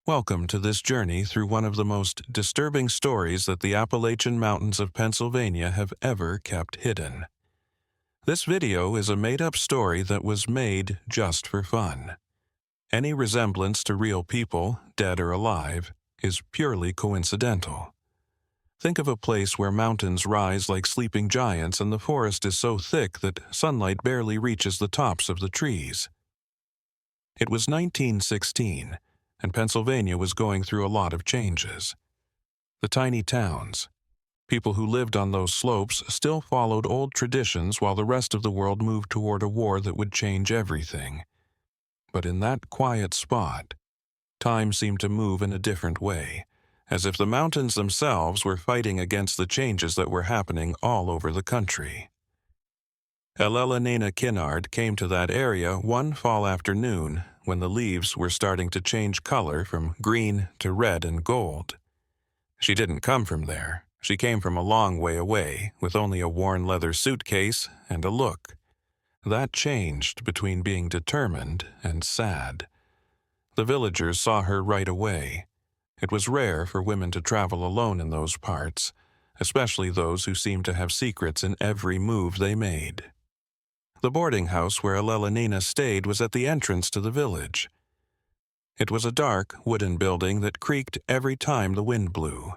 Welcome to this journey through one of the most disturbing stories that the Appalachian Mountains of Pennsylvania have ever kept hidden. This video is a made-up story that was made just for fun. Any resemblance to real people, dead or alive, is purely coincidental. Think of a place where mountains rise like sleeping giants and the forest is so thick that sunlight barely reaches the tops of the trees. It was 1916, and Pennsylvania was going through a lot of changes. The tiny towns, people who lived on those slopes, still followed old traditions while the rest of the world moved toward a war that would change everything. But in that quiet spot, time seemed to move in a different way, as if the mountains themselves were fighting against the changes that were happening all over the country. Eleanor Kinnard came to that area one fall afternoon when the leaves were starting to change color from green to red and gold. She didn't come from there. She came from a long way away, with only a worn leather suitcase and a look. That changed between being determined and sad. The villagers saw her right away. It was rare for women to travel alone in those parts, especially those who seemed to have secrets in every move they made. The boarding house where Eleanor stayed was at the entrance to the village. It was a dark, wooden building that creaked every time the wind blew.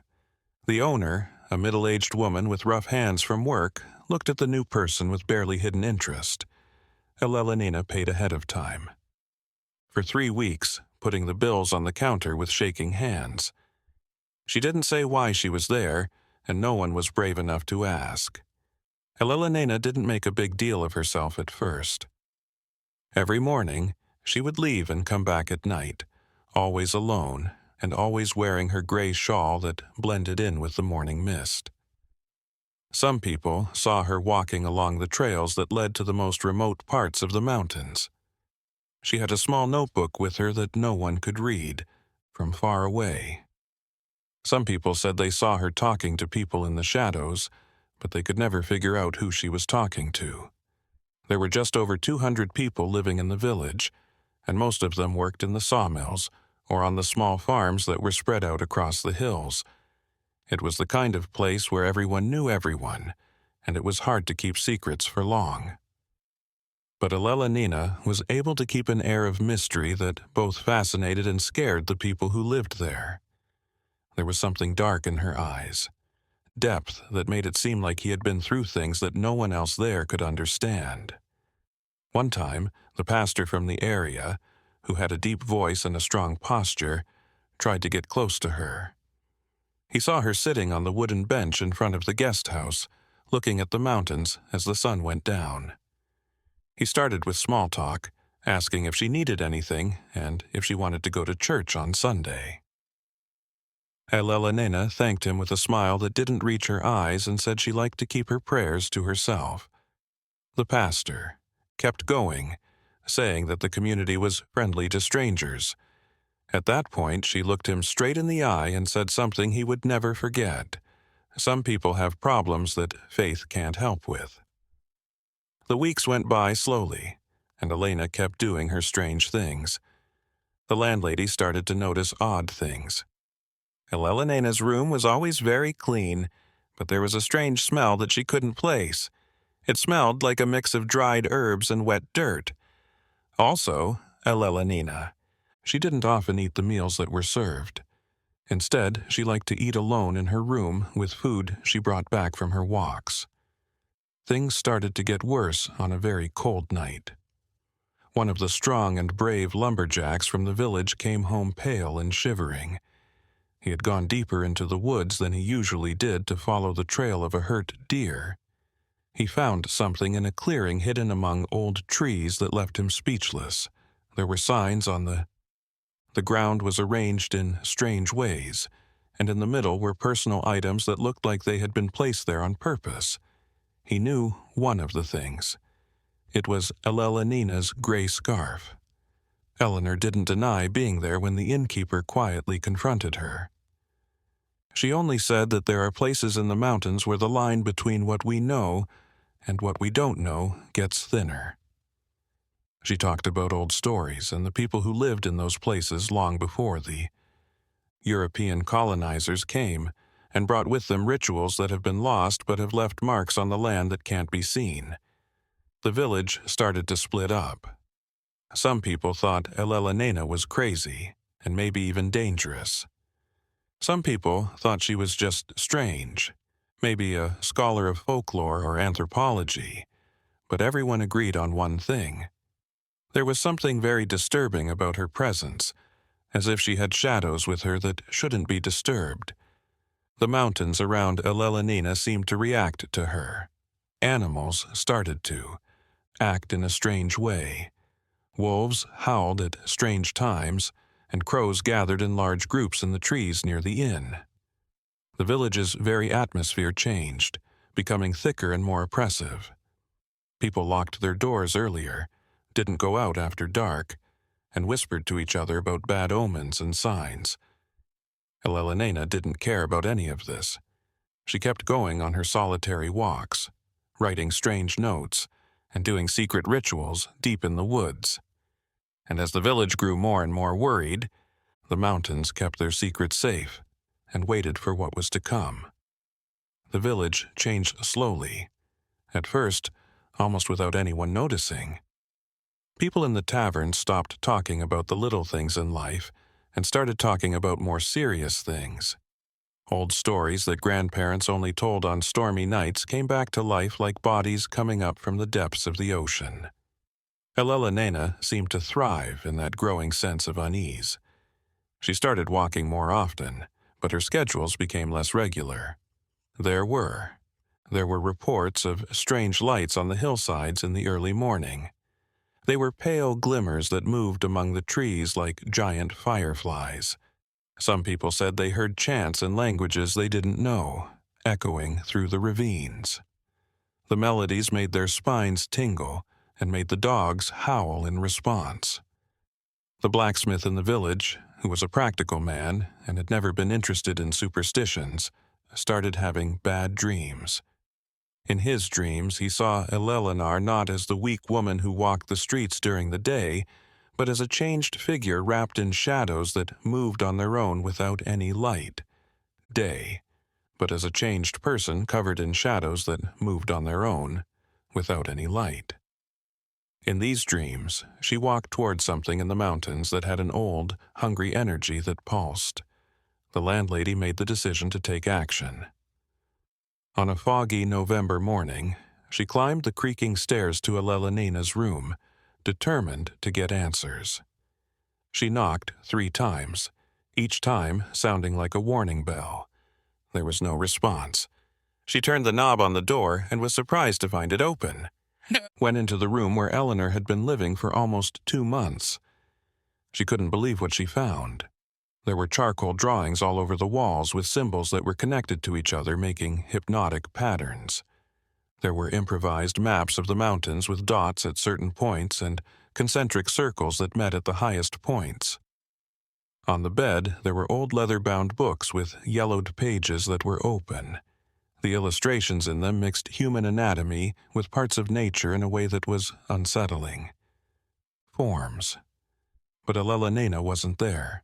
The owner, a middle-aged woman with rough hands from work, looked at the new person with barely hidden interest. Eleanor paid ahead of time. For 3 weeks, putting the bills on the counter with shaking hands. She didn't say why she was there, and no one was brave enough to ask. Eleanor didn't make a big deal of herself at first. Every morning, she would leave and come back at night, always alone, and always wearing her gray shawl that blended in with the morning mist. Some people saw her walking along the trails that led to the most remote parts of the mountains. She had a small notebook with her that no one could read, from far away. Some people said they saw her talking to people in the shadows, but they could never figure out who she was talking to. There were just over 200 people living in the village, and most of them worked in the sawmills or on the small farms that were spread out across the hills. It was the kind of place where everyone knew everyone, and it was hard to keep secrets for long. But Eleanor was able to keep an air of mystery that both fascinated and scared the people who lived there. There was something dark in her eyes, depth that made it seem like he had been through things that no one else there could understand. One time, the pastor from the area, who had a deep voice and a strong posture, tried to get close to her. He saw her sitting on the wooden bench in front of the guest house, looking at the mountains as the sun went down. He started with small talk, asking if she needed anything and if she wanted to go to church on Sunday. Eleanor thanked him with a smile that didn't reach her eyes and said she liked to keep her prayers to herself. The pastor kept going, saying that the community was friendly to strangers. At that point, she looked him straight in the eye and said something he would never forget. Some people have problems that faith can't help with. The weeks went by slowly, and Elena kept doing her strange things. The landlady started to notice odd things. Eleanor's room was always very clean, but there was a strange smell that she couldn't place. It smelled like a mix of dried herbs and wet dirt. Also, Eleanor. She didn't often eat the meals that were served. Instead, she liked to eat alone in her room with food she brought back from her walks. Things started to get worse on a very cold night. One of the strong and brave lumberjacks from the village came home pale and shivering. He had gone deeper into the woods than he usually did to follow the trail of a hurt deer. He found something in a clearing hidden among old trees that left him speechless. There were signs on the ground was arranged in strange ways, and in the middle were personal items that looked like they had been placed there on purpose. He knew one of the things. It was Eleanor's gray scarf. Eleanor didn't deny being there when the innkeeper quietly confronted her. She only said that there are places in the mountains where the line between what we know and what we don't know gets thinner. She talked about old stories and the people who lived in those places long before the European colonizers came and brought with them rituals that have been lost but have left marks on the land that can't be seen. The village started to split up. Some people thought Eleanor was crazy and maybe even dangerous. Some people thought she was just strange, maybe a scholar of folklore or anthropology, but everyone agreed on one thing. There was something very disturbing about her presence, as if she had shadows with her that shouldn't be disturbed. The mountains around Eleanor seemed to react to her. Animals started to act in a strange way. Wolves howled at strange times, and crows gathered in large groups in the trees near the inn. The village's very atmosphere changed, becoming thicker and more oppressive. People locked their doors earlier, didn't go out after dark, and whispered to each other about bad omens and signs. Eleanor didn't care about any of this. She kept going on her solitary walks, writing strange notes, and doing secret rituals deep in the woods. And as the village grew more and more worried, the mountains kept their secrets safe and waited for what was to come. The village changed slowly, at first almost without anyone noticing. People in the tavern stopped talking about the little things in life and started talking about more serious things. Old stories that grandparents only told on stormy nights came back to life like bodies coming up from the depths of the ocean. Eleanor seemed to thrive in that growing sense of unease. She started walking more often, but her schedules became less regular. There were reports of strange lights on the hillsides in the early morning. They were pale glimmers that moved among the trees like giant fireflies. Some people said they heard chants in languages they didn't know, echoing through the ravines. The melodies made their spines tingle and made the dogs howl in response. The blacksmith in the village, who was a practical man and had never been interested in superstitions, started having bad dreams. In his dreams, he saw Eleanor not as the weak woman who walked the streets during the day, but as a changed figure wrapped in shadows that moved on their own without any light. Day, but as a changed person covered in shadows that moved on their own without any light. In these dreams, she walked toward something in the mountains that had an old, hungry energy that pulsed. The landlady made the decision to take action. On a foggy November morning, she climbed the creaking stairs to Eleanor's room, determined to get answers. She knocked 3 times, each time sounding like a warning bell. There was no response. She turned the knob on the door and was surprised to find it open. Went into the room where Eleanor had been living for almost 2 months. She couldn't believe what she found. There were charcoal drawings all over the walls with symbols that were connected to each other, making hypnotic patterns. There were improvised maps of the mountains with dots at certain points and concentric circles that met at the highest points. On the bed, there were old leather-bound books with yellowed pages that were open. The illustrations in them mixed human anatomy with parts of nature in a way that was unsettling. Forms. But Eleanor wasn't there.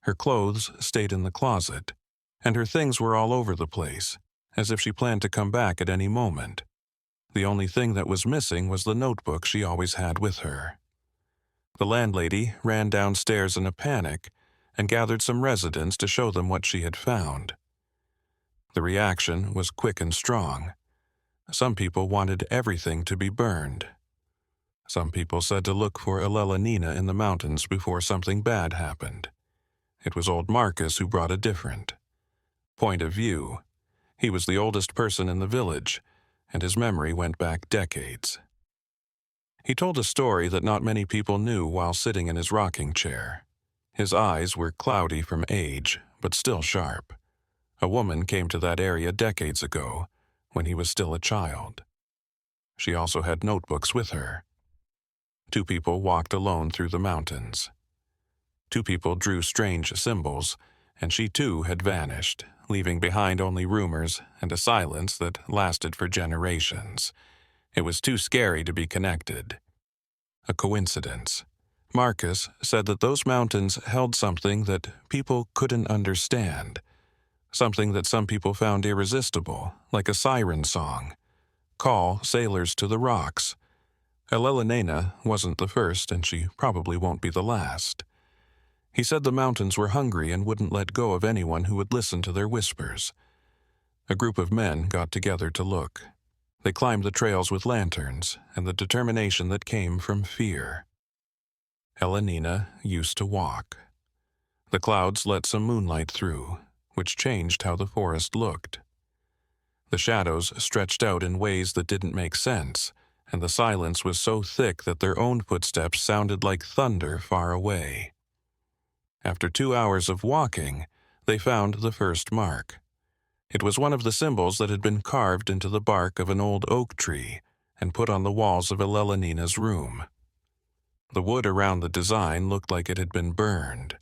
Her clothes stayed in the closet, and her things were all over the place, as if she planned to come back at any moment. The only thing that was missing was the notebook she always had with her. The landlady ran downstairs in a panic and gathered some residents to show them what she had found. The reaction was quick and strong. Some people wanted everything to be burned. Some people said to look for Eleanor in the mountains before something bad happened. It was old Marcus who brought a different point of view. He was the oldest person in the village, and his memory went back decades. He told a story that not many people knew while sitting in his rocking chair. His eyes were cloudy from age, but still sharp. A woman came to that area decades ago, when he was still a child. She also had notebooks with her. 2 people walked alone through the mountains. 2 people drew strange symbols, and she too had vanished, leaving behind only rumors and a silence that lasted for generations. It was too scary to be connected. A coincidence. Marcus said that those mountains held something that people couldn't understand, something that some people found irresistible, like a siren song. Call sailors to the rocks. Eleanor wasn't the first, and she probably won't be the last. He said the mountains were hungry and wouldn't let go of anyone who would listen to their whispers. A group of men got together to look. They climbed the trails with lanterns and the determination that came from fear. Eleanor used to walk. The clouds let some moonlight through, which changed how the forest looked. The shadows stretched out in ways that didn't make sense, and the silence was so thick that their own footsteps sounded like thunder far away. After 2 hours of walking, they found the first mark. It was one of the symbols that had been carved into the bark of an old oak tree and put on the walls of Eleanor's room. The wood around the design looked like it had been burned,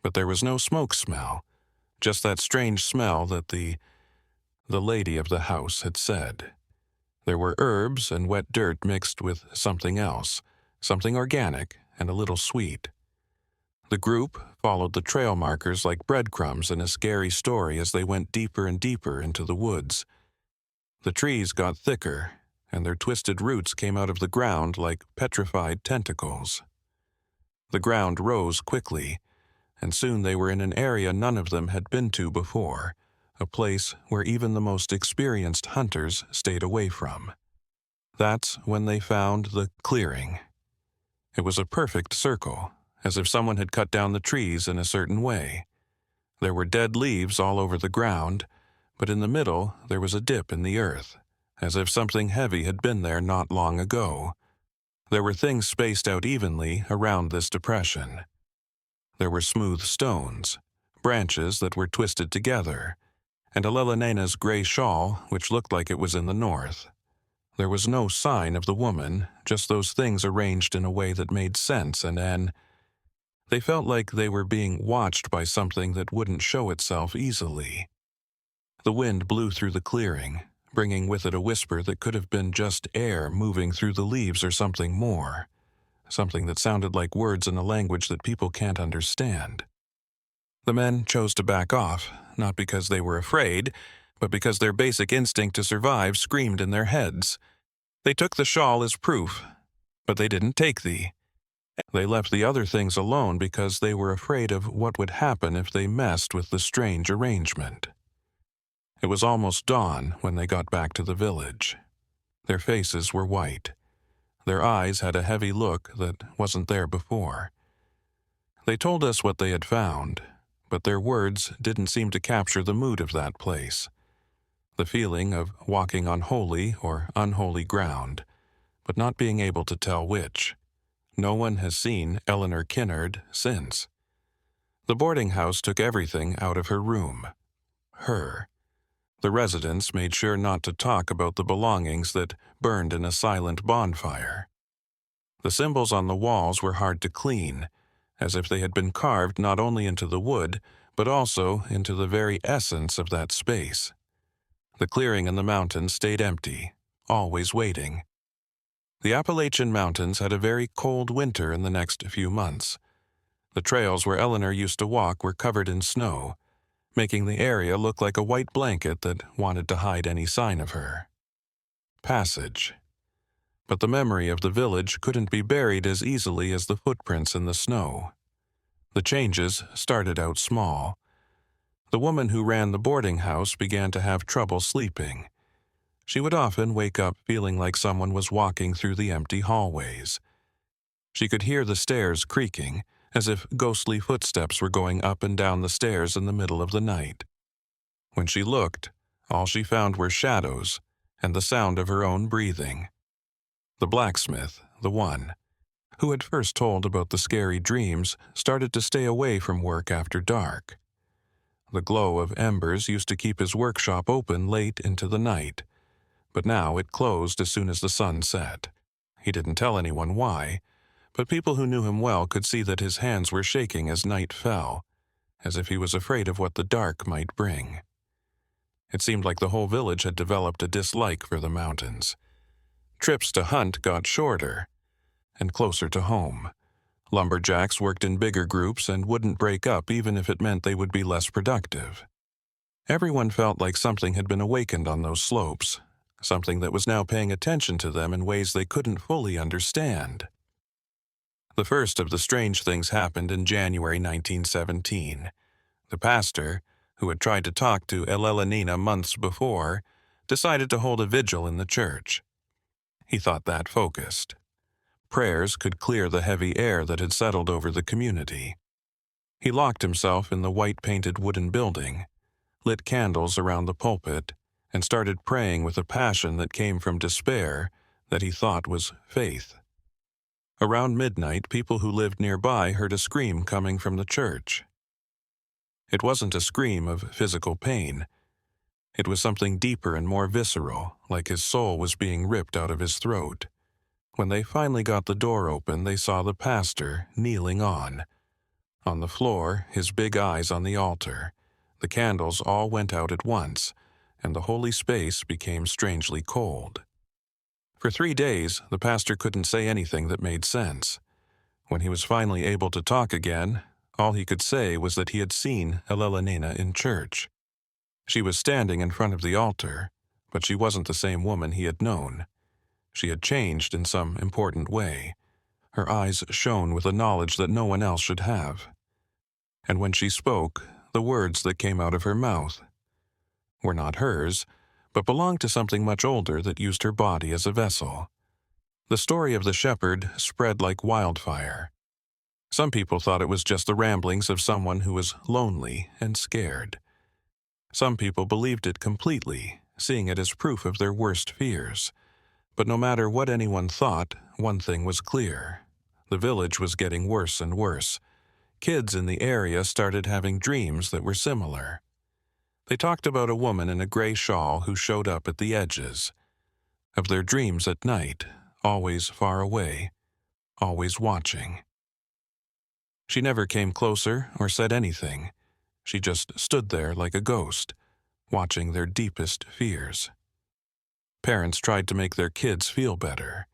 but there was no smoke smell, just that strange smell that the lady of the house had said. There were herbs and wet dirt mixed with something else, something organic and a little sweet. The group followed the trail markers like breadcrumbs in a scary story as they went deeper and deeper into the woods. The trees got thicker, and their twisted roots came out of the ground like petrified tentacles. The ground rose quickly, and soon they were in an area none of them had been to before, a place where even the most experienced hunters stayed away from. That's when they found the clearing. It was a perfect circle, as if someone had cut down the trees in a certain way. There were dead leaves all over the ground, but in the middle there was a dip in the earth, as if something heavy had been there not long ago. There were things spaced out evenly around this depression. There were smooth stones, branches that were twisted together, and Eleanor's gray shawl, which looked like it was in the north. There was no sign of the woman, just those things arranged in a way that made sense, and they felt like they were being watched by something that wouldn't show itself easily. The wind blew through the clearing, bringing with it a whisper that could have been just air moving through the leaves or something more, something that sounded like words in a language that people can't understand. The men chose to back off, not because they were afraid, but because their basic instinct to survive screamed in their heads. They took the shawl as proof, but they didn't take They left the other things alone because they were afraid of what would happen if they messed with the strange arrangement. It was almost dawn when they got back to the village. Their faces were white. Their eyes had a heavy look that wasn't there before. They told us what they had found, but their words didn't seem to capture the mood of that place. The feeling of walking on holy or unholy ground, but not being able to tell which. No one has seen Eleanor Kinnard since. The boarding house took everything out of her room. Her. The residents made sure not to talk about the belongings that burned in a silent bonfire. The symbols on the walls were hard to clean, as if they had been carved not only into the wood, but also into the very essence of that space. The clearing in the mountains stayed empty, always waiting. The Appalachian Mountains had a very cold winter in the next few months. The trails where Eleanor used to walk were covered in snow, making the area look like a white blanket that wanted to hide any sign of her. Passage. But the memory of the village couldn't be buried as easily as the footprints in the snow. The changes started out small. The woman who ran the boarding house began to have trouble sleeping. She would often wake up feeling like someone was walking through the empty hallways. She could hear the stairs creaking, as if ghostly footsteps were going up and down the stairs in the middle of the night. When she looked, all she found were shadows and the sound of her own breathing. The blacksmith, the one who had first told about the scary dreams, started to stay away from work after dark. The glow of embers used to keep his workshop open late into the night, but now it closed as soon as the sun set. He didn't tell anyone why, but people who knew him well could see that his hands were shaking as night fell, as if he was afraid of what the dark might bring. It seemed like the whole village had developed a dislike for the mountains. Trips to hunt got shorter and closer to home. Lumberjacks worked in bigger groups and wouldn't break up even if it meant they would be less productive. Everyone felt like something had been awakened on those slopes, something that was now paying attention to them in ways they couldn't fully understand. The first of the strange things happened in January 1917. The pastor, who had tried to talk to Eleanor months before, decided to hold a vigil in the church. He thought that focused. Prayers could clear the heavy air that had settled over the community. He locked himself in the white-painted wooden building, lit candles around the pulpit, and started praying with a passion that came from despair that he thought was faith. Around midnight, people who lived nearby heard a scream coming from the church. It wasn't a scream of physical pain. It was something deeper and more visceral, like his soul was being ripped out of his throat. When they finally got the door open, they saw the pastor kneeling on. On the floor, his big eyes on the altar. The candles all went out at once, and the holy space became strangely cold. For 3 days, the pastor couldn't say anything that made sense. When he was finally able to talk again, all he could say was that he had seen Eleanor in church. She was standing in front of the altar, but she wasn't the same woman he had known. She had changed in some important way. Her eyes shone with a knowledge that no one else should have. And when she spoke, the words that came out of her mouth were not hers, but belonged to something much older that used her body as a vessel. The story of the shepherd spread like wildfire. Some people thought it was just the ramblings of someone who was lonely and scared. Some people believed it completely, seeing it as proof of their worst fears. But no matter what anyone thought, one thing was clear. The village was getting worse and worse. Kids in the area started having dreams that were similar. They talked about a woman in a gray shawl who showed up at the edges. Of their dreams at night, always far away, always watching. She never came closer or said anything. She just stood there like a ghost, watching their deepest fears. Parents tried to make their kids feel better,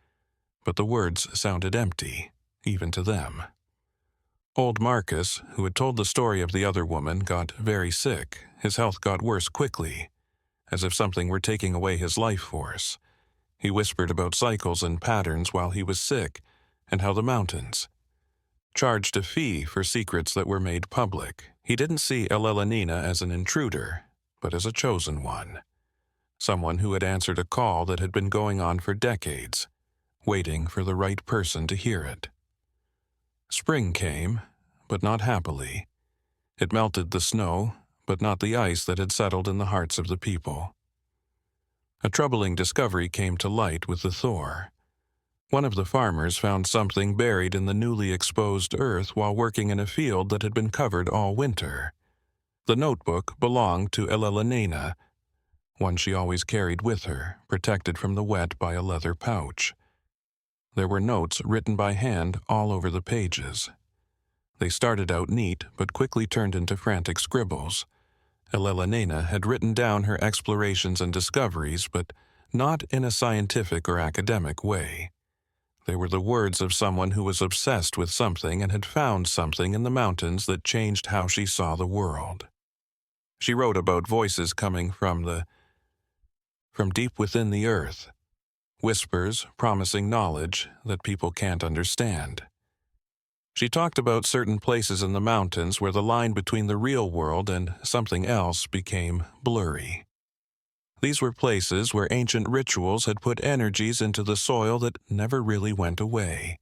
but the words sounded empty, even to them. Old Marcus, who had told the story of the other woman, got very sick. His health got worse quickly, as if something were taking away his life force. He whispered about cycles and patterns while he was sick, and how the mountains charged a fee for secrets that were made public. He didn't see Eleanor as an intruder, but as a chosen one. Someone who had answered a call that had been going on for decades, waiting for the right person to hear it. Spring came, but not happily. It melted the snow, but not the ice that had settled in the hearts of the people. A troubling discovery came to light with the thaw. One of the farmers found something buried in the newly exposed earth while working in a field that had been covered all winter. The notebook belonged to Eleanor, one she always carried with her, protected from the wet by a leather pouch. There were notes written by hand all over the pages. They started out neat, but quickly turned into frantic scribbles. Eleanor had written down her explorations and discoveries, but not in a scientific or academic way. They were the words of someone who was obsessed with something and had found something in the mountains that changed how she saw the world. She wrote about voices coming from deep within the earth, whispers promising knowledge that people can't understand. She talked about certain places in the mountains where the line between the real world and something else became blurry. These were places where ancient rituals had put energies into the soil that never really went away.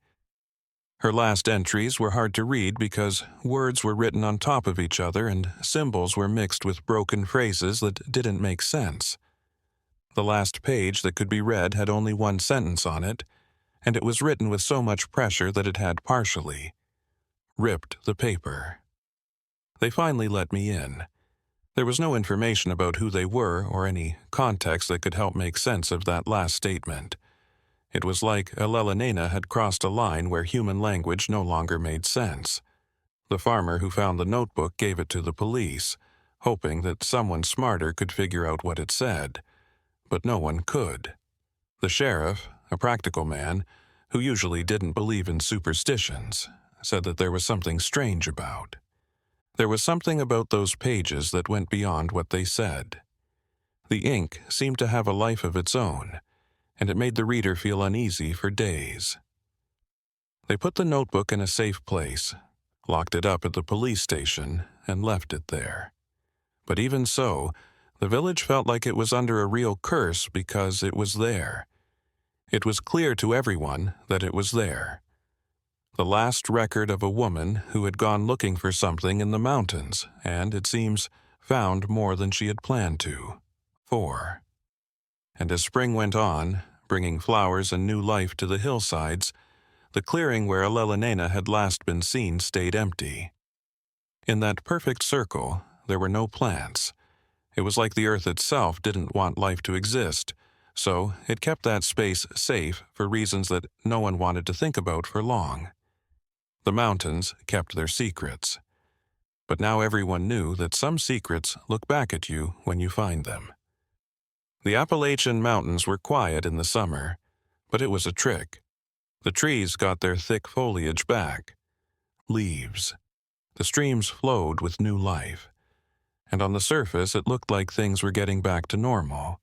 Her last entries were hard to read because words were written on top of each other and symbols were mixed with broken phrases that didn't make sense. The last page that could be read had only one sentence on it, and it was written with so much pressure that it had partially ripped the paper. They finally let me in. There was no information about who they were or any context that could help make sense of that last statement. It was like Eleanor had crossed a line where human language no longer made sense. The farmer who found the notebook gave it to the police, hoping that someone smarter could figure out what it said. But no one could. The sheriff, a practical man, who usually didn't believe in superstitions, said that there was something strange about. There was something about those pages that went beyond what they said. The ink seemed to have a life of its own, and it made the reader feel uneasy for days. They put the notebook in a safe place, locked it up at the police station, and left it there. But even so, the village felt like it was under a real curse because it was there. It was clear to everyone that it was there. The last record of a woman who had gone looking for something in the mountains and, it seems, found more than she had planned to. 4. And as spring went on, bringing flowers and new life to the hillsides, the clearing where Eleanor had last been seen stayed empty. In that perfect circle, there were no plants. It was like the earth itself didn't want life to exist, so it kept that space safe for reasons that no one wanted to think about for long. The mountains kept their secrets. But now everyone knew that some secrets look back at you when you find them. The Appalachian Mountains were quiet in the summer, but it was a trick. The trees got their thick foliage back. Leaves. The streams flowed with new life. And on the surface it looked like things were getting back to normal.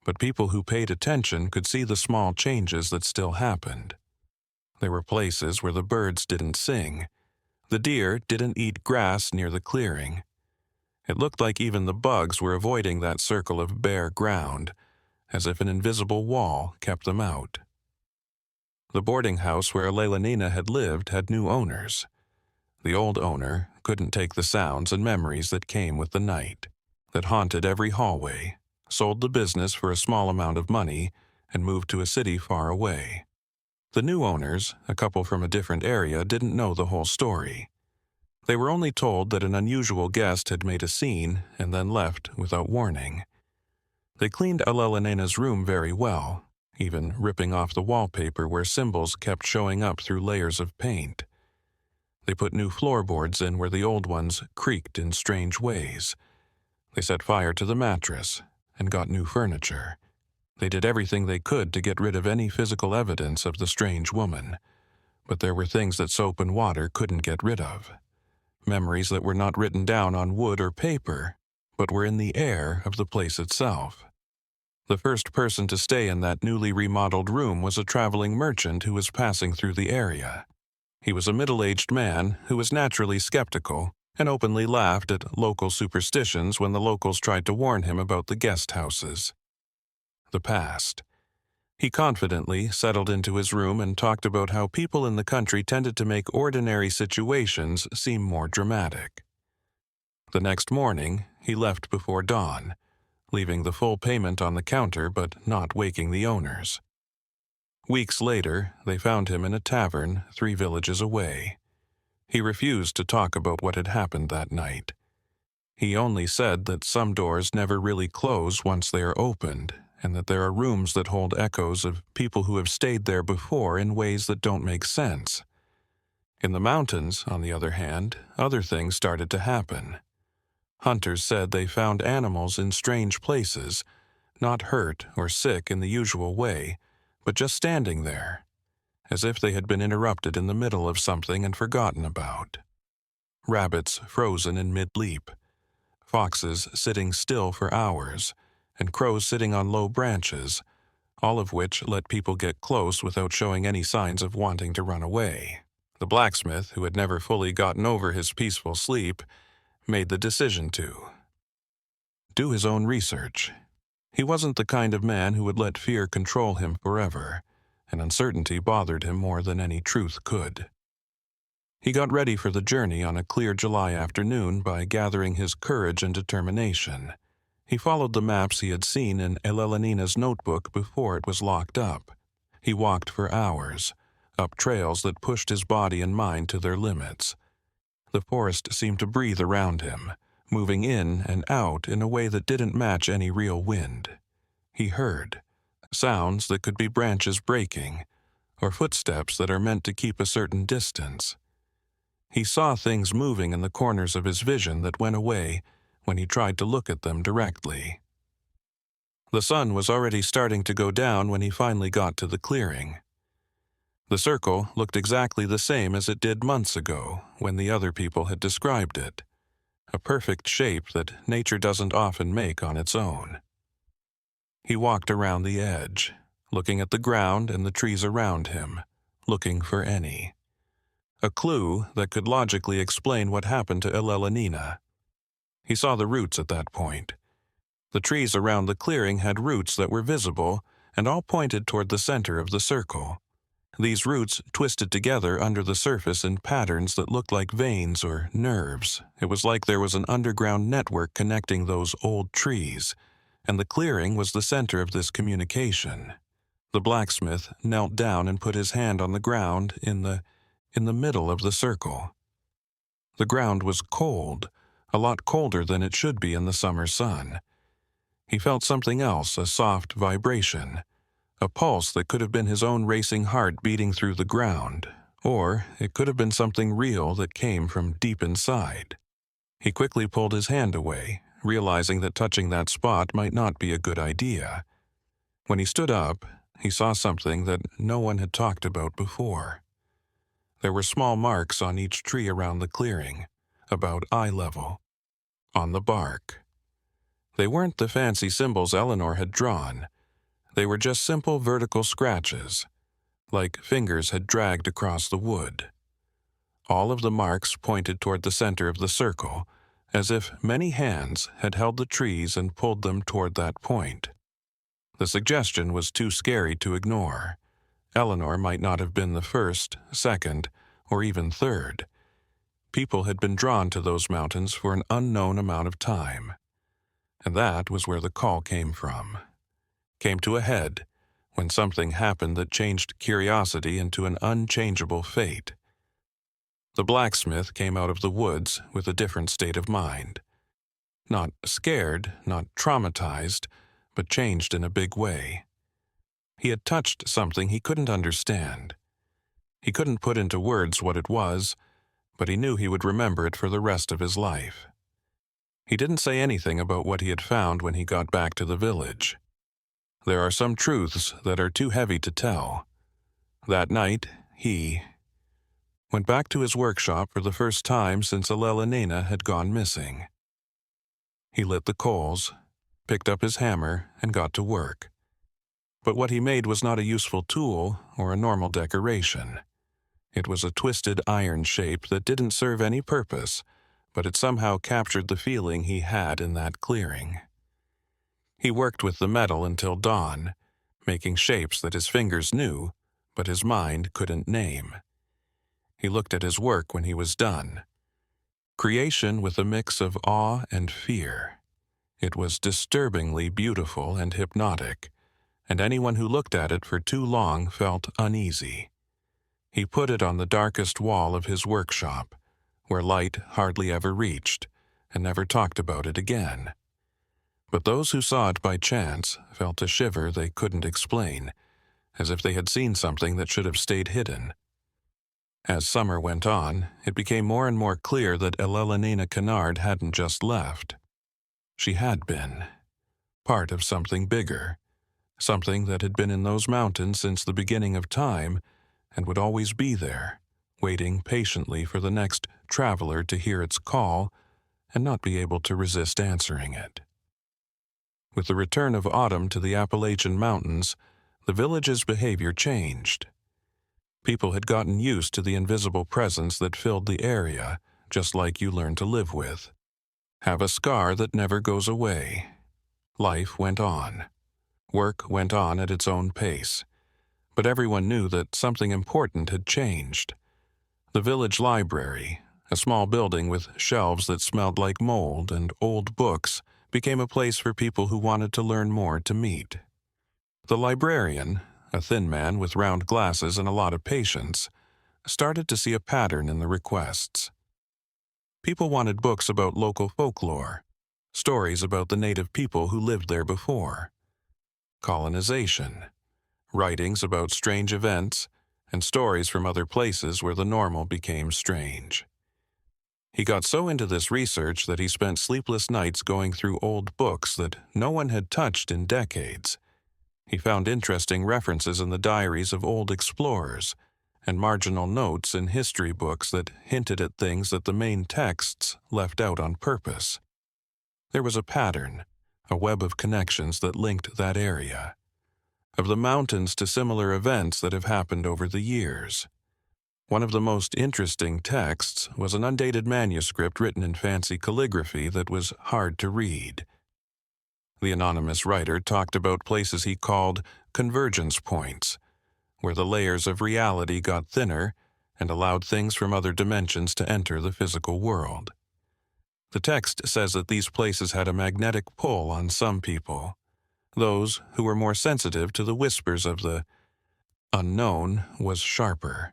But people who paid attention could see the small changes that still happened. There were places where the birds didn't sing. The deer didn't eat grass near the clearing. It looked like even the bugs were avoiding that circle of bare ground, as if an invisible wall kept them out. The boarding house where Eleanor had lived had new owners. The old owner couldn't take the sounds and memories that came with the night, that haunted every hallway, sold the business for a small amount of money, and moved to a city far away. The new owners, a couple from a different area, didn't know the whole story. They were only told that an unusual guest had made a scene and then left without warning. They cleaned Eleanor's room very well, even ripping off the wallpaper where symbols kept showing up through layers of paint. They put new floorboards in where the old ones creaked in strange ways. They set fire to the mattress and got new furniture. They did everything they could to get rid of any physical evidence of the strange woman, but there were things that soap and water couldn't get rid of. Memories that were not written down on wood or paper, but were in the air of the place itself. The first person to stay in that newly remodeled room was a traveling merchant who was passing through the area. He was a middle-aged man who was naturally skeptical and openly laughed at local superstitions when the locals tried to warn him about the guest houses. The past. He confidently settled into his room and talked about how people in the country tended to make ordinary situations seem more dramatic. The next morning, he left before dawn, leaving the full payment on the counter but not waking the owners. Weeks later, they found him in a tavern 3 villages away. He refused to talk about what had happened that night. He only said that some doors never really close once they are opened, and that there are rooms that hold echoes of people who have stayed there before in ways that don't make sense. In the mountains, on the other hand, other things started to happen. Hunters said they found animals in strange places, not hurt or sick in the usual way, but just standing there, as if they had been interrupted in the middle of something and forgotten about. Rabbits frozen in mid-leap, foxes sitting still for hours, and crows sitting on low branches, all of which let people get close without showing any signs of wanting to run away. The blacksmith, who had never fully gotten over his peaceful sleep, made the decision to do his own research. He wasn't the kind of man who would let fear control him forever, and uncertainty bothered him more than any truth could. He got ready for the journey on a clear July afternoon by gathering his courage and determination. He followed the maps he had seen in Eleanor's notebook before it was locked up. He walked for hours, up trails that pushed his body and mind to their limits. The forest seemed to breathe around him, moving in and out in a way that didn't match any real wind. He heard sounds that could be branches breaking, or footsteps that are meant to keep a certain distance. He saw things moving in the corners of his vision that went away when he tried to look at them directly. The sun was already starting to go down when he finally got to the clearing. The circle looked exactly the same as it did months ago when the other people had described it, a perfect shape that nature doesn't often make on its own. He walked around the edge, looking at the ground and the trees around him, looking for a clue that could logically explain what happened to Eleanor. He saw the roots at that point. The trees around the clearing had roots that were visible and all pointed toward the center of the circle. These roots twisted together under the surface in patterns that looked like veins or nerves. It was like there was an underground network connecting those old trees, and the clearing was the center of this communication. The blacksmith knelt down and put his hand on the ground in the middle of the circle. The ground was cold, a lot colder than it should be in the summer sun. He felt something else, a soft vibration, a pulse that could have been his own racing heart beating through the ground, or it could have been something real that came from deep inside. He quickly pulled his hand away, realizing that touching that spot might not be a good idea. When he stood up, he saw something that no one had talked about before. There were small marks on each tree around the clearing, about eye level, on the bark. They weren't the fancy symbols Eleanor had drawn. They were just simple vertical scratches, like fingers had dragged across the wood. All of the marks pointed toward the center of the circle, as if many hands had held the trees and pulled them toward that point. The suggestion was too scary to ignore. Eleanor might not have been the first, second, or even third. People had been drawn to those mountains for an unknown amount of time. And that was where the call came from. Came to a head when something happened that changed curiosity into an unchangeable fate. The blacksmith came out of the woods with a different state of mind. Not scared, not traumatized, but changed in a big way. He had touched something he couldn't understand. He couldn't put into words what it was, but he knew he would remember it for the rest of his life. He didn't say anything about what he had found when he got back to the village. There are some truths that are too heavy to tell. That night, he went back to his workshop for the first time since Eleanor had gone missing. He lit the coals, picked up his hammer, and got to work. But what he made was not a useful tool or a normal decoration. It was a twisted iron shape that didn't serve any purpose, but it somehow captured the feeling he had in that clearing. He worked with the metal until dawn, making shapes that his fingers knew, but his mind couldn't name. He looked at his work when he was done. Creation with a mix of awe and fear. It was disturbingly beautiful and hypnotic, and anyone who looked at it for too long felt uneasy. He put it on the darkest wall of his workshop, where light hardly ever reached, and never talked about it again. But those who saw it by chance felt a shiver they couldn't explain, as if they had seen something that should have stayed hidden. As summer went on, it became more and more clear that Eleanor Kinnard hadn't just left. She had been part of something bigger, something that had been in those mountains since the beginning of time and would always be there, waiting patiently for the next traveler to hear its call and not be able to resist answering it. With the return of autumn to the Appalachian Mountains, the village's behavior changed. People had gotten used to the invisible presence that filled the area, just like you learn to live with. Have a scar that never goes away. Life went on. Work went on at its own pace. But everyone knew that something important had changed. The village library, a small building with shelves that smelled like mold and old books, became a place for people who wanted to learn more to meet. The librarian, a thin man with round glasses and a lot of patience, started to see a pattern in the requests. People wanted books about local folklore, stories about the native people who lived there before, colonization, writings about strange events, and stories from other places where the normal became strange. He got so into this research that he spent sleepless nights going through old books that no one had touched in decades. He found interesting references in the diaries of old explorers, and marginal notes in history books that hinted at things that the main texts left out on purpose. There was a pattern, a web of connections that linked that area, of the mountains to similar events that have happened over the years. One of the most interesting texts was an undated manuscript written in fancy calligraphy that was hard to read. The anonymous writer talked about places he called convergence points, where the layers of reality got thinner and allowed things from other dimensions to enter the physical world. The text says that these places had a magnetic pull on some people. Those who were more sensitive to the whispers of the unknown was sharper.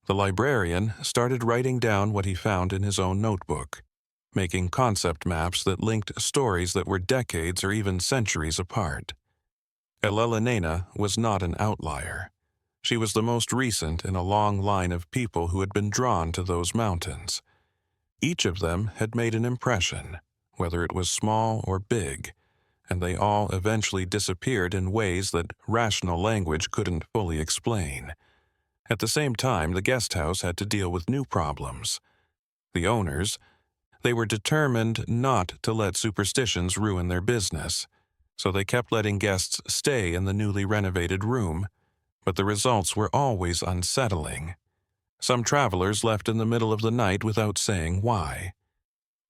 The librarian started writing down what he found in his own notebook, making concept maps that linked stories that were decades or even centuries apart. Eleanor was not an outlier. She was the most recent in a long line of people who had been drawn to those mountains. Each of them had made an impression, whether it was small or big, and they all eventually disappeared in ways that rational language couldn't fully explain. At the same time, the guest house had to deal with new problems. The owners, they were determined not to let superstitions ruin their business, so they kept letting guests stay in the newly renovated room, but the results were always unsettling. Some travelers left in the middle of the night without saying why.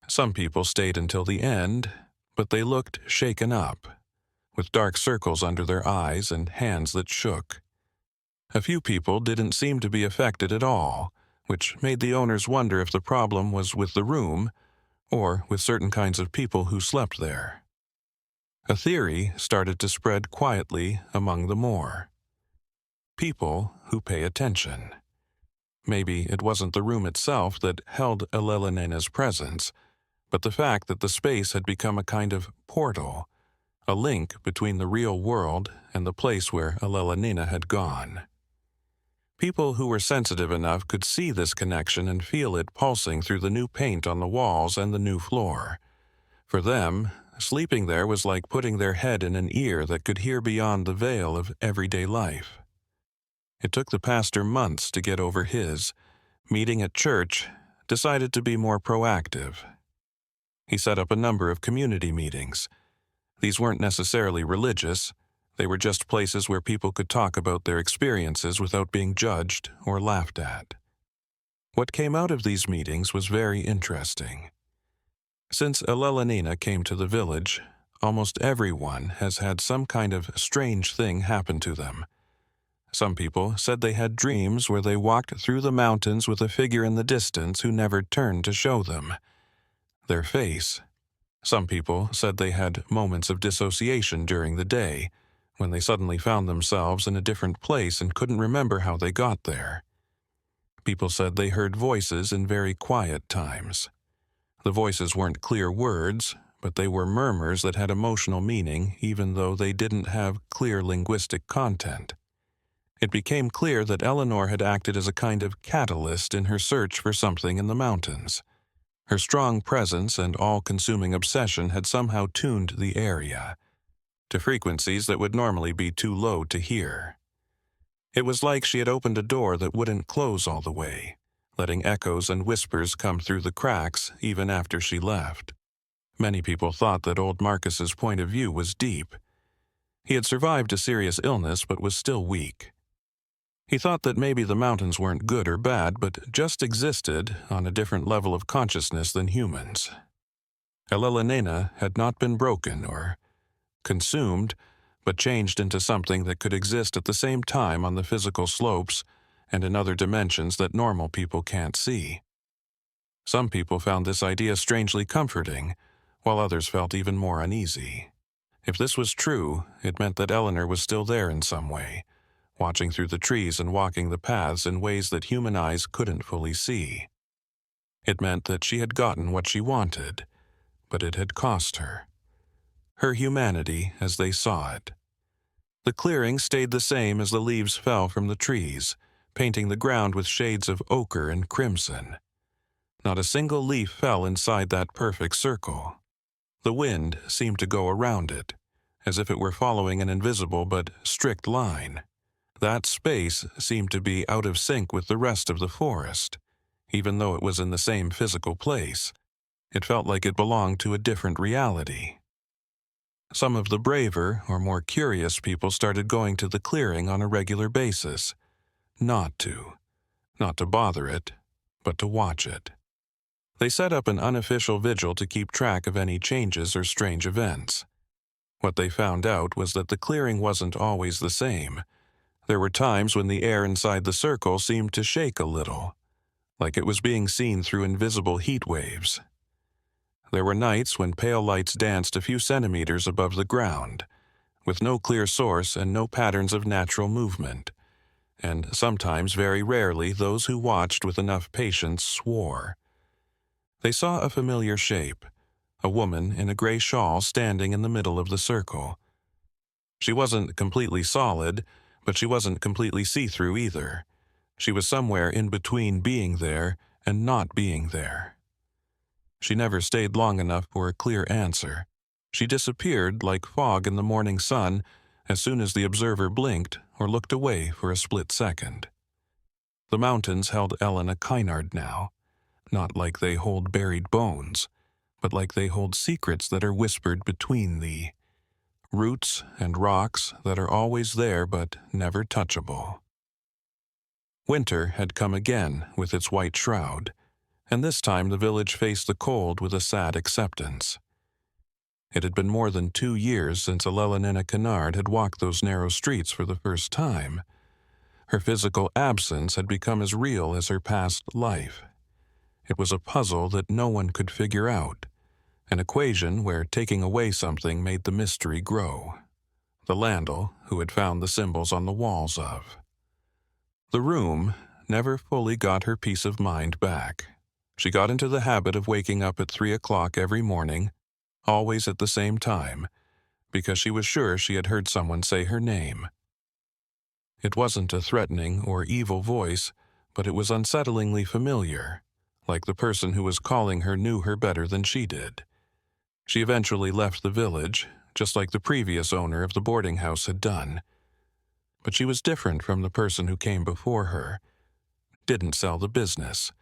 Some people stayed until the end, but they looked shaken up, with dark circles under their eyes and hands that shook. A few people didn't seem to be affected at all, which made the owners wonder if the problem was with the room or with certain kinds of people who slept there. A theory started to spread quietly among the more. People who pay attention. Maybe it wasn't the room itself that held Eleanor's presence, but the fact that the space had become a kind of portal, a link between the real world and the place where Eleanor had gone. People who were sensitive enough could see this connection and feel it pulsing through the new paint on the walls and the new floor. For them, sleeping there was like putting their head in an ear that could hear beyond the veil of everyday life. It took the pastor months to get over his, meeting at church, decided to be more proactive. He set up a number of community meetings. These weren't necessarily religious. They were just places where people could talk about their experiences without being judged or laughed at. What came out of these meetings was very interesting. Since Eleanor came to the village, almost everyone has had some kind of strange thing happen to them. Some people said they had dreams where they walked through the mountains with a figure in the distance who never turned to show them their face. Some people said they had moments of dissociation during the day, when they suddenly found themselves in a different place and couldn't remember how they got there. People said they heard voices in very quiet times. The voices weren't clear words, but they were murmurs that had emotional meaning even though they didn't have clear linguistic content. It became clear that Eleanor had acted as a kind of catalyst in her search for something in the mountains. Her strong presence and all-consuming obsession had somehow tuned the area to frequencies that would normally be too low to hear. It was like she had opened a door that wouldn't close all the way, letting echoes and whispers come through the cracks even after she left. Many people thought that old Marcus's point of view was deep. He had survived a serious illness but was still weak. He thought that maybe the mountains weren't good or bad, but just existed on a different level of consciousness than humans. Eleanor had not been broken or consumed, but changed into something that could exist at the same time on the physical slopes and in other dimensions that normal people can't see. Some people found this idea strangely comforting, while others felt even more uneasy. If this was true, it meant that Eleanor was still there in some way, watching through the trees and walking the paths in ways that human eyes couldn't fully see. It meant that she had gotten what she wanted, but it had cost her. Her humanity as they saw it. The clearing stayed the same as the leaves fell from the trees, painting the ground with shades of ochre and crimson. Not a single leaf fell inside that perfect circle. The wind seemed to go around it, as if it were following an invisible but strict line. That space seemed to be out of sync with the rest of the forest, even though it was in the same physical place. It felt like it belonged to a different reality. Some of the braver or more curious people started going to the clearing on a regular basis. Not to bother it, but to watch it. They set up an unofficial vigil to keep track of any changes or strange events. What they found out was that the clearing wasn't always the same. There were times when the air inside the circle seemed to shake a little, like it was being seen through invisible heat waves. There were nights when pale lights danced a few centimeters above the ground, with no clear source and no patterns of natural movement. And sometimes, very rarely, those who watched with enough patience swore. They saw a familiar shape, a woman in a gray shawl standing in the middle of the circle. She wasn't completely solid, but she wasn't completely see-through either. She was somewhere in between being there and not being there. She never stayed long enough for a clear answer. She disappeared like fog in the morning sun as soon as the observer blinked or looked away for a split second. The mountains held Eleanor Kinnard now, not like they hold buried bones, but like they hold secrets that are whispered between the roots and rocks that are always there but never touchable. Winter had come again with its white shroud, and this time the village faced the cold with a sad acceptance. It had been more than 2 years since Eleanor Kinnard had walked those narrow streets for the first time. Her physical absence had become as real as her past life. It was a puzzle that no one could figure out, an equation where taking away something made the mystery grow. The Landel, who had found the symbols on the walls of. The room never fully got her peace of mind back. She got into the habit of waking up at 3 o'clock every morning, always at the same time, because she was sure she had heard someone say her name. It wasn't a threatening or evil voice, but it was unsettlingly familiar, like the person who was calling her knew her better than she did. She eventually left the village, just like the previous owner of the boarding house had done. But she was different from the person who came before her. Didn't sell the business.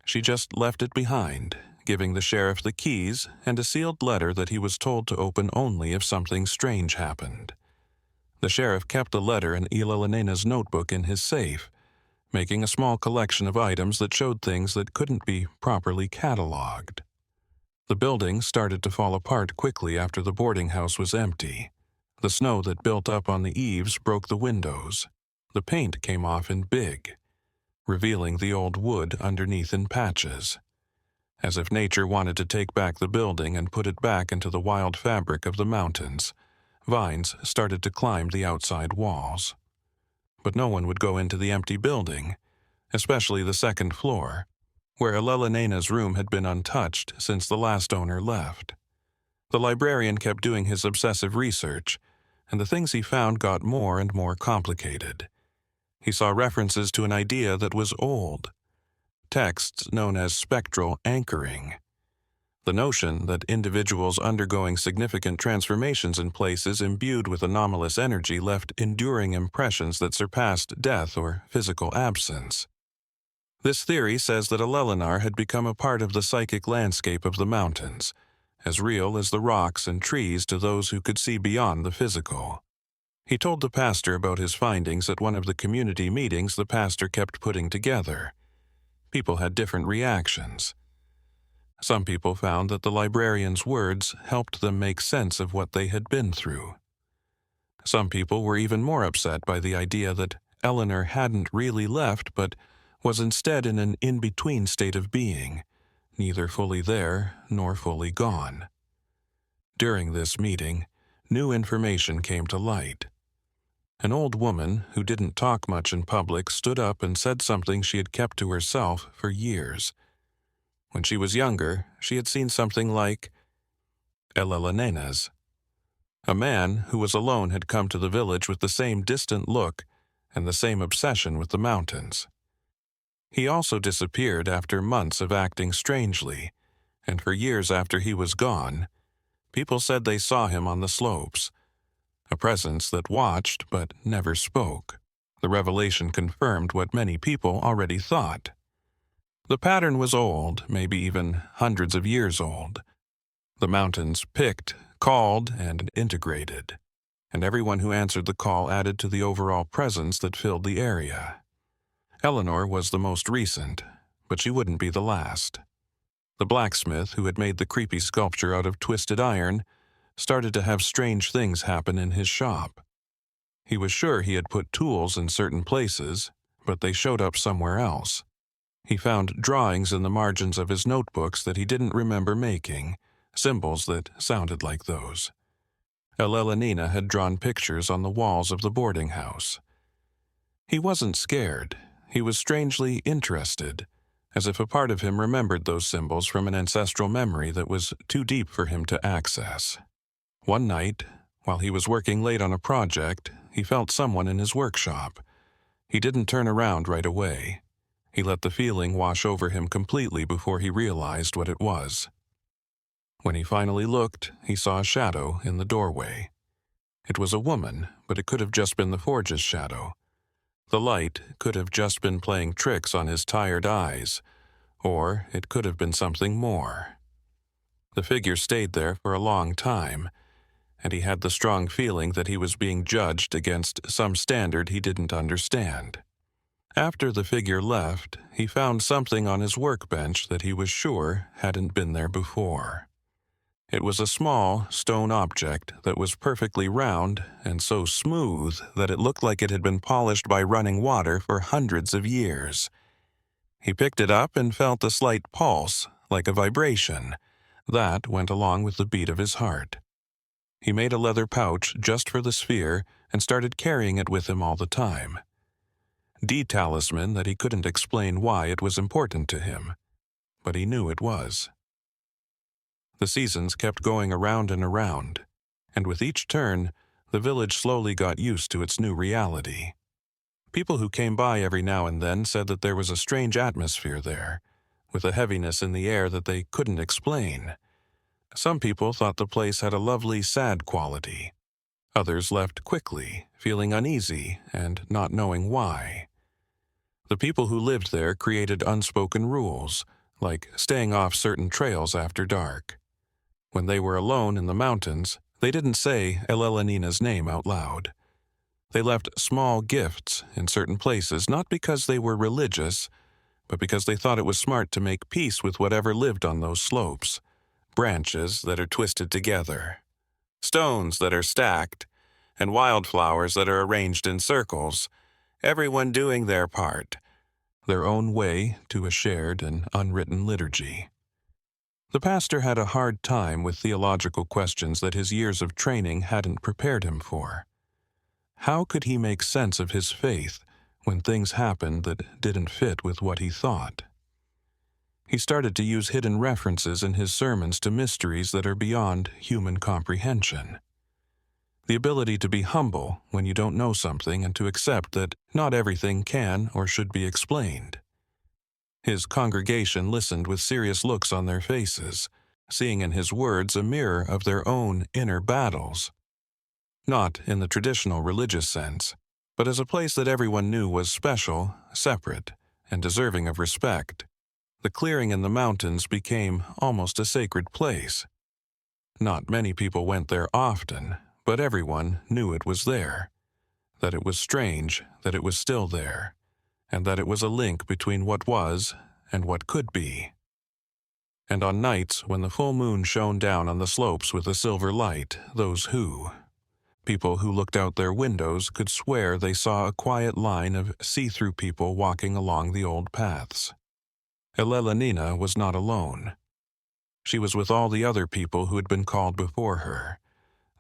She just left it behind, giving the sheriff the keys and a sealed letter that he was told to open only if something strange happened. The sheriff kept the letter and Eleanor's notebook in his safe, making a small collection of items that showed things that couldn't be properly cataloged. The building started to fall apart quickly after the boarding house was empty. The snow that built up on the eaves broke the windows. The paint came off in big, revealing the old wood underneath in patches. As if nature wanted to take back the building and put it back into the wild fabric of the mountains, vines started to climb the outside walls. But no one would go into the empty building, especially the second floor, where Eleanor's room had been untouched since the last owner left. The librarian kept doing his obsessive research, and the things he found got more and more complicated. He saw references to an idea that was old, texts known as spectral anchoring. The notion that individuals undergoing significant transformations in places imbued with anomalous energy left enduring impressions that surpassed death or physical absence. This theory says that Eleanor had become a part of the psychic landscape of the mountains, as real as the rocks and trees to those who could see beyond the physical. He told the pastor about his findings at one of the community meetings the pastor kept putting together. People had different reactions. Some people found that the librarian's words helped them make sense of what they had been through. Some people were even more upset by the idea that Eleanor hadn't really left but was instead in an in-between state of being, neither fully there nor fully gone. During this meeting, new information came to light. An old woman who didn't talk much in public stood up and said something she had kept to herself for years. When she was younger, she had seen something like Eleanor's. A man who was alone had come to the village with the same distant look and the same obsession with the mountains. He also disappeared after months of acting strangely, and for years after he was gone, people said they saw him on the slopes, a presence that watched but never spoke. The revelation confirmed what many people already thought. The pattern was old, maybe even hundreds of years old. The mountains picked, called, and integrated, and everyone who answered the call added to the overall presence that filled the area. Eleanor was the most recent, but she wouldn't be the last. The blacksmith who had made the creepy sculpture out of twisted iron started to have strange things happen in his shop. He was sure he had put tools in certain places, but they showed up somewhere else. He found drawings in the margins of his notebooks that he didn't remember making, symbols that sounded like those. Eleanor had drawn pictures on the walls of the boarding house. He wasn't scared. He was strangely interested, as if a part of him remembered those symbols from an ancestral memory that was too deep for him to access. One night, while he was working late on a project, he felt someone in his workshop. He didn't turn around right away. He let the feeling wash over him completely before he realized what it was. When he finally looked, he saw a shadow in the doorway. It was a woman, but it could have just been the forge's shadow. The light could have just been playing tricks on his tired eyes, or it could have been something more. The figure stayed there for a long time, and he had the strong feeling that he was being judged against some standard he didn't understand. After the figure left, he found something on his workbench that he was sure hadn't been there before. It was a small stone object that was perfectly round and so smooth that it looked like it had been polished by running water for hundreds of years. He picked it up and felt a slight pulse, like a vibration. That went along with the beat of his heart. He made a leather pouch just for the sphere and started carrying it with him all the time. D-talisman that he couldn't explain why it was important to him, but he knew it was. The seasons kept going around and around, and with each turn, the village slowly got used to its new reality. People who came by every now and then said that there was a strange atmosphere there, with a heaviness in the air that they couldn't explain. Some people thought the place had a lovely, sad quality. Others left quickly, feeling uneasy and not knowing why. The people who lived there created unspoken rules, like staying off certain trails after dark. When they were alone in the mountains, they didn't say Eleanor's name out loud. They left small gifts in certain places, not because they were religious, but because they thought it was smart to make peace with whatever lived on those slopes. Branches that are twisted together, stones that are stacked, and wildflowers that are arranged in circles, everyone doing their part, their own way to a shared and unwritten liturgy. The pastor had a hard time with theological questions that his years of training hadn't prepared him for. How could he make sense of his faith when things happened that didn't fit with what he thought? He started to use hidden references in his sermons to mysteries that are beyond human comprehension. The ability to be humble when you don't know something and to accept that not everything can or should be explained. His congregation listened with serious looks on their faces, seeing in his words a mirror of their own inner battles. Not in the traditional religious sense, but as a place that everyone knew was special, separate, and deserving of respect. The clearing in the mountains became almost a sacred place. Not many people went there often, but everyone knew it was there, that it was strange that it was still there, and that it was a link between what was and what could be. And on nights when the full moon shone down on the slopes with a silver light, people who looked out their windows could swear they saw a quiet line of see-through people walking along the old paths. Eleanor was not alone. She was with all the other people who had been called before her.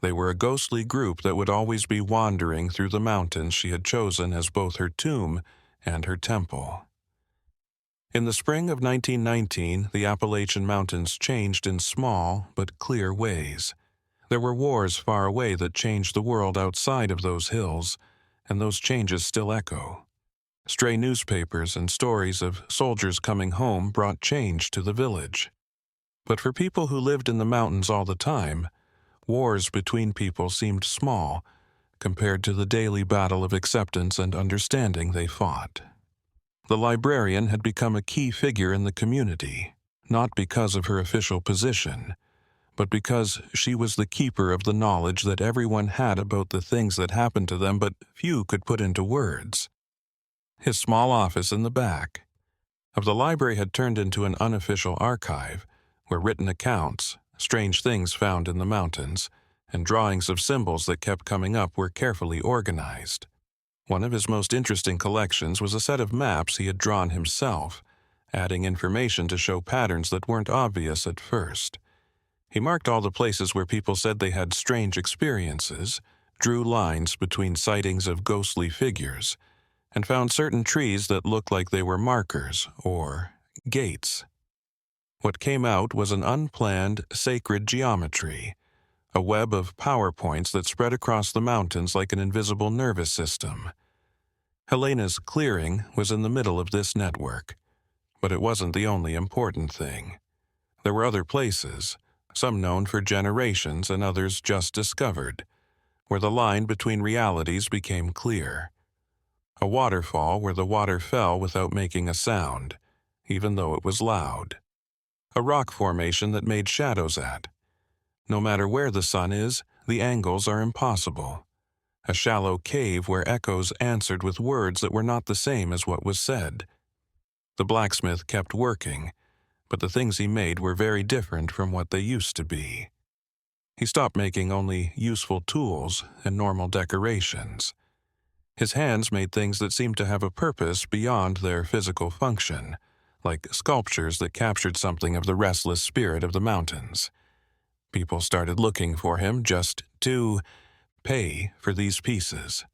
They were a ghostly group that would always be wandering through the mountains she had chosen as both her tomb and her temple. In the spring of 1919, the Appalachian Mountains changed in small but clear ways. There were wars far away that changed the world outside of those hills, and those changes still echo. Stray newspapers and stories of soldiers coming home brought change to the village. But for people who lived in the mountains all the time, wars between people seemed small compared to the daily battle of acceptance and understanding they fought. The librarian had become a key figure in the community, not because of her official position, but because she was the keeper of the knowledge that everyone had about the things that happened to them but few could put into words. His small office in the back of the library had turned into an unofficial archive where written accounts, strange things found in the mountains, and drawings of symbols that kept coming up were carefully organized. One of his most interesting collections was a set of maps he had drawn himself, adding information to show patterns that weren't obvious at first. He marked all the places where people said they had strange experiences, drew lines between sightings of ghostly figures, and found certain trees that looked like they were markers or gates. What came out was an unplanned, sacred geometry, a web of PowerPoints that spread across the mountains like an invisible nervous system. Helena's clearing was in the middle of this network, but it wasn't the only important thing. There were other places, some known for generations and others just discovered, where the line between realities became clear. A waterfall where the water fell without making a sound, even though it was loud. A rock formation that made shadows at. No matter where the sun is, the angles are impossible. A shallow cave where echoes answered with words that were not the same as what was said. The blacksmith kept working, but the things he made were very different from what they used to be. He stopped making only useful tools and normal decorations. His hands made things that seemed to have a purpose beyond their physical function, like sculptures that captured something of the restless spirit of the mountains. People started looking for him just to pay for these pieces.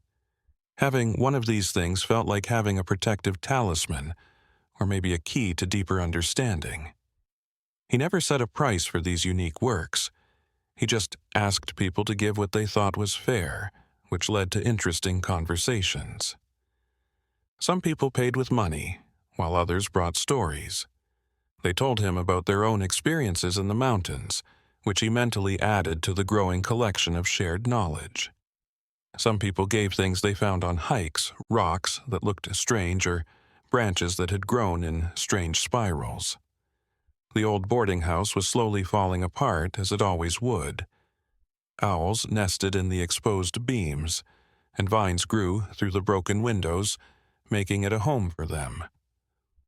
Having one of these things felt like having a protective talisman, or maybe a key to deeper understanding. He never set a price for these unique works. He just asked people to give what they thought was fair, which led to interesting conversations. Some people paid with money, while others brought stories. They told him about their own experiences in the mountains, which he mentally added to the growing collection of shared knowledge. Some people gave things they found on hikes, rocks that looked strange, or branches that had grown in strange spirals. The old boarding house was slowly falling apart, as it always would. Owls nested in the exposed beams, and vines grew through the broken windows, making it a home for them.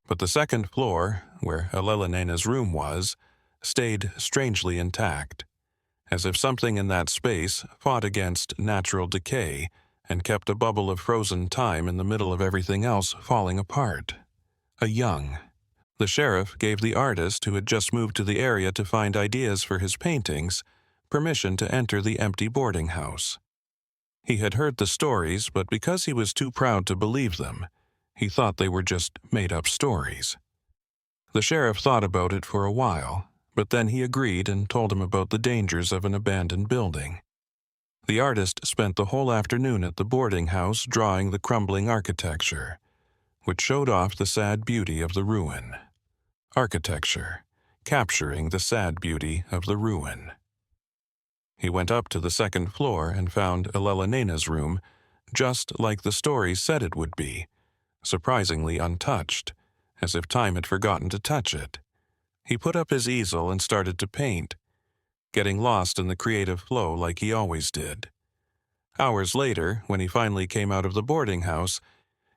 But the second floor, where Eleanor's room was, stayed strangely intact, as if something in that space fought against natural decay and kept a bubble of frozen time in the middle of everything else falling apart. The sheriff gave the artist who had just moved to the area to find ideas for his paintings permission to enter the empty boarding house. He had heard the stories, but because he was too proud to believe them, he thought they were just made-up stories. The sheriff thought about it for a while, but then he agreed and told him about the dangers of an abandoned building. The artist spent the whole afternoon at the boarding house drawing the crumbling architecture, which showed off the sad beauty of the ruin. Architecture, capturing the sad beauty of the ruin. He went up to the second floor and found Eleanor's room, just like the stories said it would be, surprisingly untouched, as if time had forgotten to touch it. He put up his easel and started to paint, getting lost in the creative flow like he always did. Hours later, when he finally came out of the boarding house,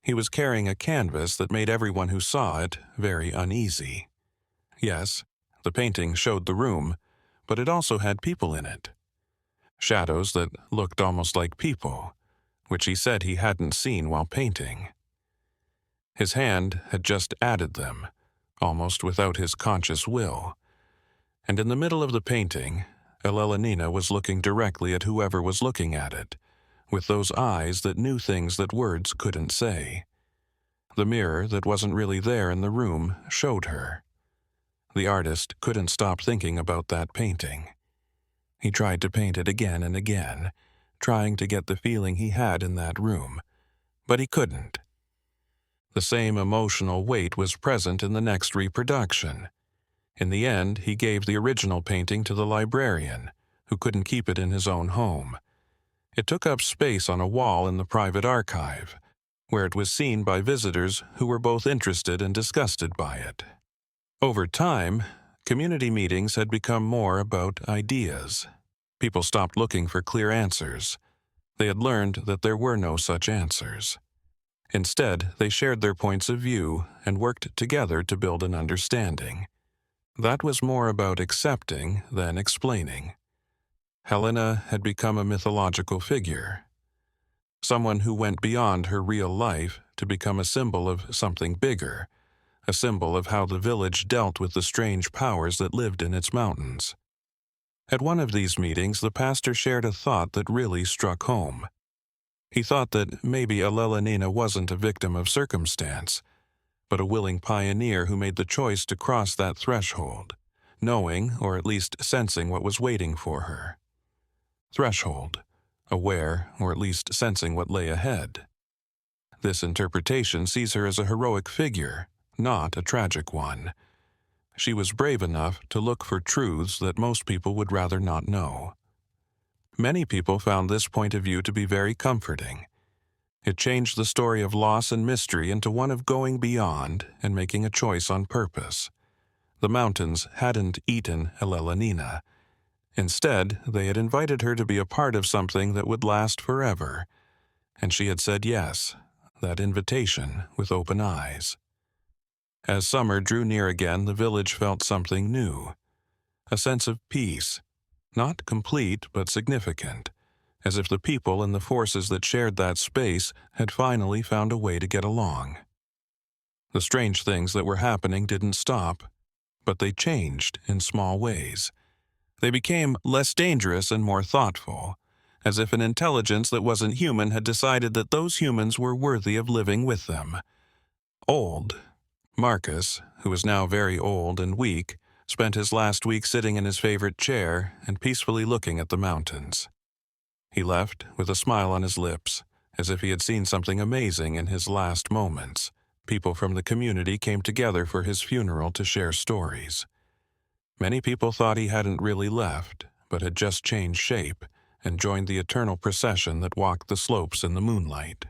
he was carrying a canvas that made everyone who saw it very uneasy. Yes, the painting showed the room, but it also had people in it. Shadows that looked almost like people, which he said he hadn't seen while painting. His hand had just added them, almost without his conscious will. And in the middle of the painting, Eleanor was looking directly at whoever was looking at it, with those eyes that knew things that words couldn't say. The mirror that wasn't really there in the room showed her. The artist couldn't stop thinking about that painting. He tried to paint it again and again, trying to get the feeling he had in that room, but he couldn't. The same emotional weight was present in the next reproduction. In the end, he gave the original painting to the librarian, who couldn't keep it in his own home. It took up space on a wall in the private archive, where it was seen by visitors who were both interested and disgusted by it. Over time, community meetings had become more about ideas. People stopped looking for clear answers. They had learned that there were no such answers. Instead, they shared their points of view and worked together to build an understanding. That was more about accepting than explaining. Helena had become a mythological figure, someone who went beyond her real life to become a symbol of something bigger, a symbol of how the village dealt with the strange powers that lived in its mountains. At one of these meetings, the pastor shared a thought that really struck home. He thought that maybe Eleanor wasn't a victim of circumstance, but a willing pioneer who made the choice to cross that threshold, knowing or at least sensing what was waiting for her. Threshold, aware or at least sensing what lay ahead. This interpretation sees her as a heroic figure, not a tragic one. She was brave enough to look for truths that most people would rather not know. Many people found this point of view to be very comforting. It changed the story of loss and mystery into one of going beyond and making a choice on purpose. The mountains hadn't eaten Eleanor. Instead, they had invited her to be a part of something that would last forever, and she had said yes, that invitation with open eyes. As summer drew near again, the village felt something new, a sense of peace, not complete but significant, as if the people and the forces that shared that space had finally found a way to get along. The strange things that were happening didn't stop, but they changed in small ways. They became less dangerous and more thoughtful, as if an intelligence that wasn't human had decided that those humans were worthy of living with them. Old Marcus, who was now very old and weak, spent his last week sitting in his favorite chair and peacefully looking at the mountains. He left with a smile on his lips, as if he had seen something amazing in his last moments. People from the community came together for his funeral to share stories. Many people thought he hadn't really left, but had just changed shape and joined the eternal procession that walked the slopes in the moonlight.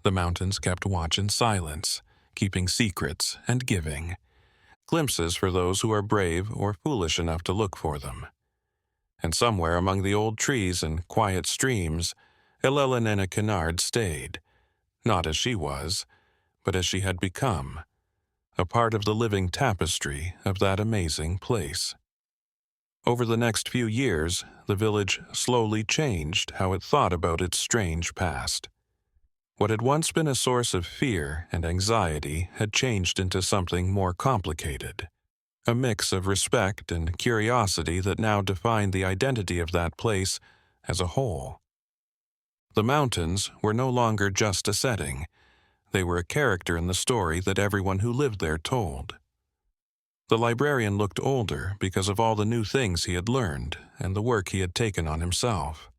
The mountains kept watch in silence, keeping secrets and giving glimpses for those who are brave or foolish enough to look for them. And somewhere among the old trees and quiet streams, Eleanor Kinnard stayed, not as she was, but as she had become, a part of the living tapestry of that amazing place. Over the next few years, the village slowly changed how it thought about its strange past. What had once been a source of fear and anxiety had changed into something more complicated, a mix of respect and curiosity that now defined the identity of that place as a whole. The mountains were no longer just a setting. They were a character in the story that everyone who lived there told. The librarian looked older because of all the new things he had learned and the work he had taken on himself.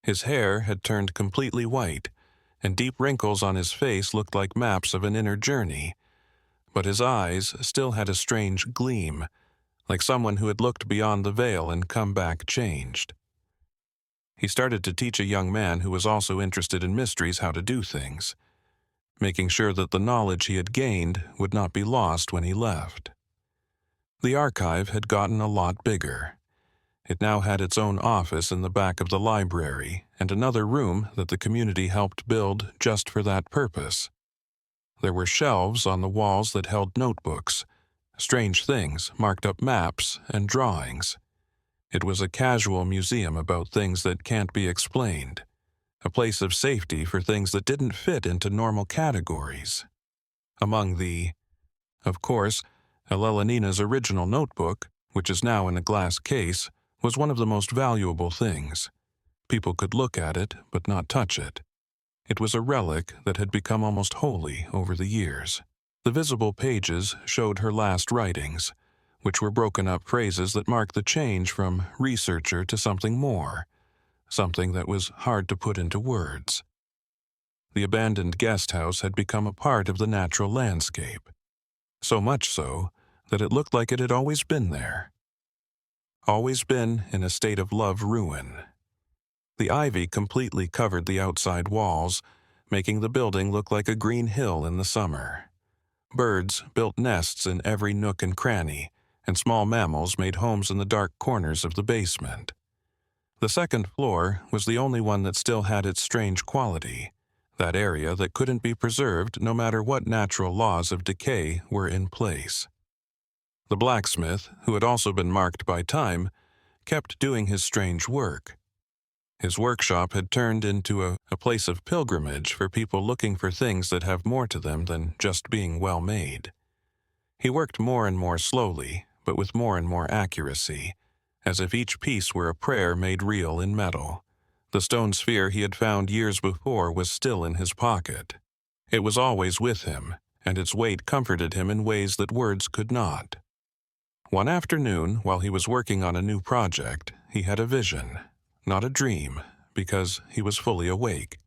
His hair had turned completely white, and deep wrinkles on his face looked like maps of an inner journey, but his eyes still had a strange gleam, like someone who had looked beyond the veil and come back changed. He started to teach a young man who was also interested in mysteries how to do things, making sure that the knowledge he had gained would not be lost when he left. The archive had gotten a lot bigger. It now had its own office in the back of the library and another room that the community helped build just for that purpose. There were shelves on the walls that held notebooks, strange things, marked up maps, and drawings. It was a casual museum about things that can't be explained, a place of safety for things that didn't fit into normal categories. Among of course, Eleanor's original notebook, which is now in a glass case, was one of the most valuable things. People could look at it, but not touch it. It was a relic that had become almost holy over the years. The visible pages showed her last writings, which were broken up phrases that marked the change from researcher to something more, something that was hard to put into words. The abandoned guest house had become a part of the natural landscape, so much so that it looked like it had always been there. Always been in a state of love ruin. The ivy completely covered the outside walls, making the building look like a green hill in the summer. Birds built nests in every nook and cranny, and small mammals made homes in the dark corners of the basement. The second floor was the only one that still had its strange quality, that area that couldn't be preserved no matter what natural laws of decay were in place. The blacksmith, who had also been marked by time, kept doing his strange work. His workshop had turned into a place of pilgrimage for people looking for things that have more to them than just being well made. He worked more and more slowly, but with more and more accuracy, as if each piece were a prayer made real in metal. The stone sphere he had found years before was still in his pocket. It was always with him, and its weight comforted him in ways that words could not. One afternoon, while he was working on a new project, he had a vision. Not a dream, because he was fully awake.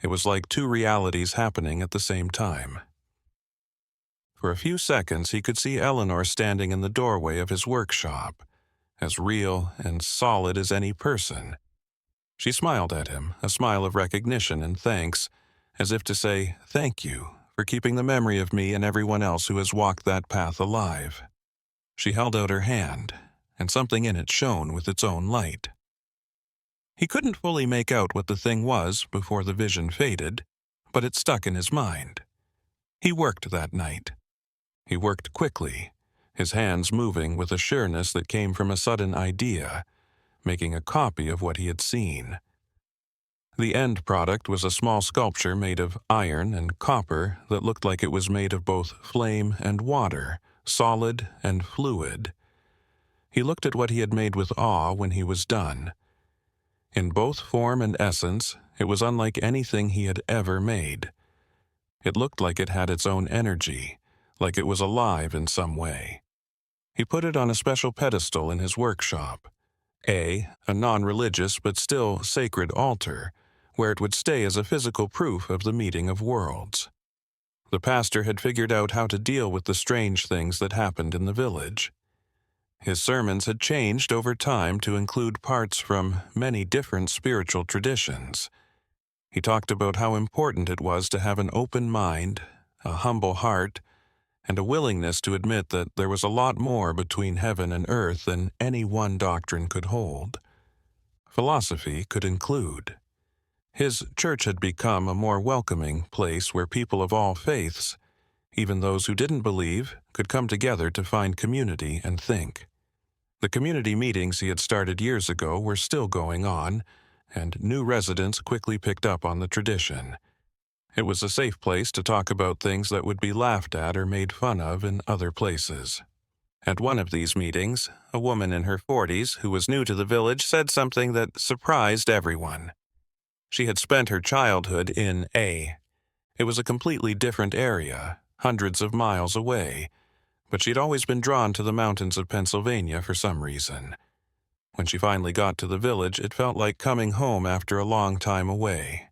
It was like two realities happening at the same time. For a few seconds he could see Eleanor standing in the doorway of his workshop, as real and solid as any person. She smiled at him, a smile of recognition and thanks, as if to say, "Thank you for keeping the memory of me and everyone else who has walked that path alive." She held out her hand, and something in it shone with its own light. He couldn't fully make out what the thing was before the vision faded, but it stuck in his mind. He worked that night. He worked quickly, his hands moving with a sureness that came from a sudden idea, making a copy of what he had seen. The end product was a small sculpture made of iron and copper that looked like it was made of both flame and water, solid and fluid. He looked at what he had made with awe when he was done. In both form and essence, it was unlike anything he had ever made. It looked like it had its own energy, like it was alive in some way. He put it on a special pedestal in his workshop, a non-religious but still sacred altar, where it would stay as a physical proof of the meeting of worlds. The pastor had figured out how to deal with the strange things that happened in the village. His sermons had changed over time to include parts from many different spiritual traditions. He talked about how important it was to have an open mind, a humble heart, and a willingness to admit that there was a lot more between heaven and earth than any one doctrine could hold. Philosophy could include. His church had become a more welcoming place where people of all faiths, even those who didn't believe, could come together to find community and think. The community meetings he had started years ago were still going on, and new residents quickly picked up on the tradition. It was a safe place to talk about things that would be laughed at or made fun of in other places. At one of these meetings, a woman in her 40s who was new to the village said something that surprised everyone. She had spent her childhood in A. It was a completely different area, hundreds of miles away, but she'd always been drawn to the mountains of Pennsylvania for some reason. When she finally got to the village, it felt like coming home after a long time away.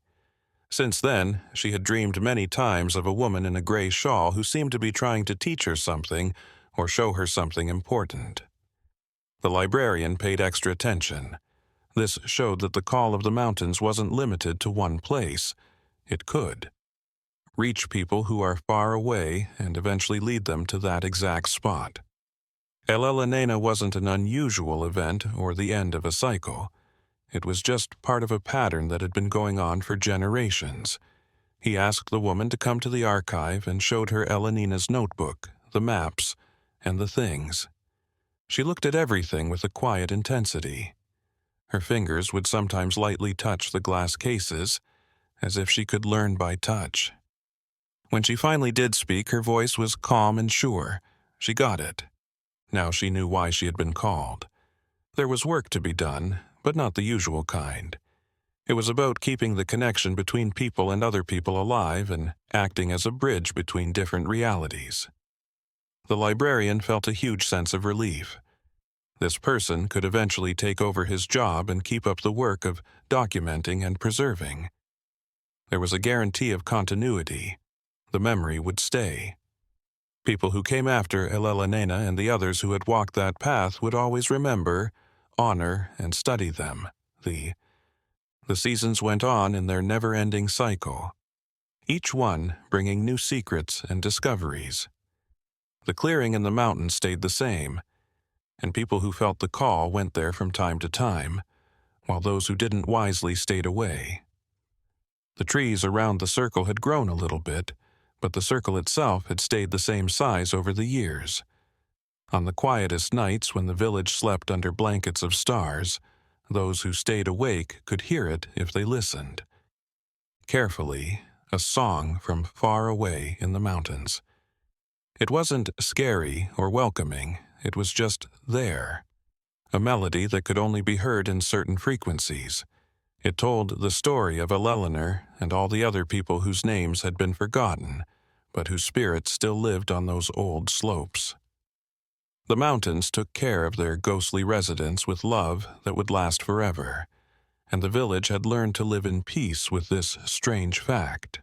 Since then, she had dreamed many times of a woman in a gray shawl who seemed to be trying to teach her something or show her something important. The librarian paid extra attention. This showed that the call of the mountains wasn't limited to one place. It could reach people who are far away and eventually lead them to that exact spot. Eleanor wasn't an unusual event or the end of a cycle. It was just part of a pattern that had been going on for generations. He asked the woman to come to the archive and showed her Eleanor's notebook, the maps, and the things. She looked at everything with a quiet intensity. Her fingers would sometimes lightly touch the glass cases, as if she could learn by touch. When she finally did speak, her voice was calm and sure. She got it. Now she knew why she had been called. There was work to be done, but not the usual kind. It was about keeping the connection between people and other people alive and acting as a bridge between different realities. The librarian felt a huge sense of relief. This person could eventually take over his job and keep up the work of documenting and preserving. There was a guarantee of continuity. The memory would stay. People who came after Eleanor and the others who had walked that path would always remember, honor, and study them. The The seasons went on in their never-ending cycle, each one bringing new secrets and discoveries. The clearing in the mountains stayed the same, and people who felt the call went there from time to time, while those who didn't wisely stayed away. The trees around the circle had grown a little bit, but the circle itself had stayed the same size over the years. On the quietest nights when the village slept under blankets of stars, those who stayed awake could hear it if they listened. Carefully, a song from far away in the mountains. It wasn't scary or welcoming, it was just there. A melody that could only be heard in certain frequencies. It told the story of Eleanor and all the other people whose names had been forgotten, but whose spirits still lived on those old slopes. The mountains took care of their ghostly residents with love that would last forever, and the village had learned to live in peace with this strange fact.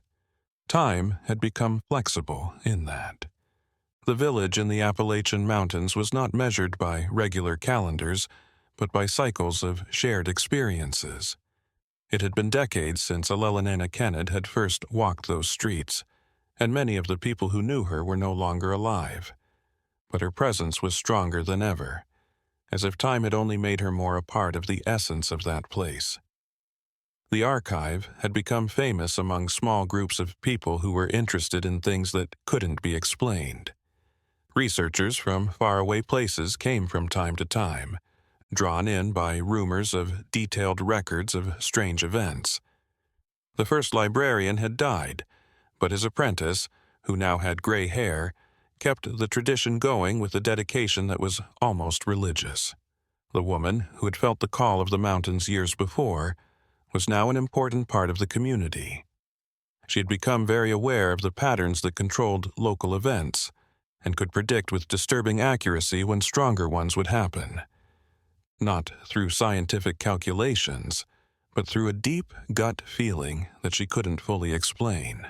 Time had become flexible in that. The village in the Appalachian Mountains was not measured by regular calendars, but by cycles of shared experiences. It had been decades since Eleanor Kinnard had first walked those streets, and many of the people who knew her were no longer alive. But her presence was stronger than ever, as if time had only made her more a part of the essence of that place. The archive had become famous among small groups of people who were interested in things that couldn't be explained. Researchers from faraway places came from time to time, drawn in by rumors of detailed records of strange events. The first librarian had died, but his apprentice, who now had gray hair, kept the tradition going with a dedication that was almost religious. The woman, who had felt the call of the mountains years before, was now an important part of the community. She had become very aware of the patterns that controlled local events, and could predict with disturbing accuracy when stronger ones would happen. Not through scientific calculations, but through a deep gut feeling that she couldn't fully explain.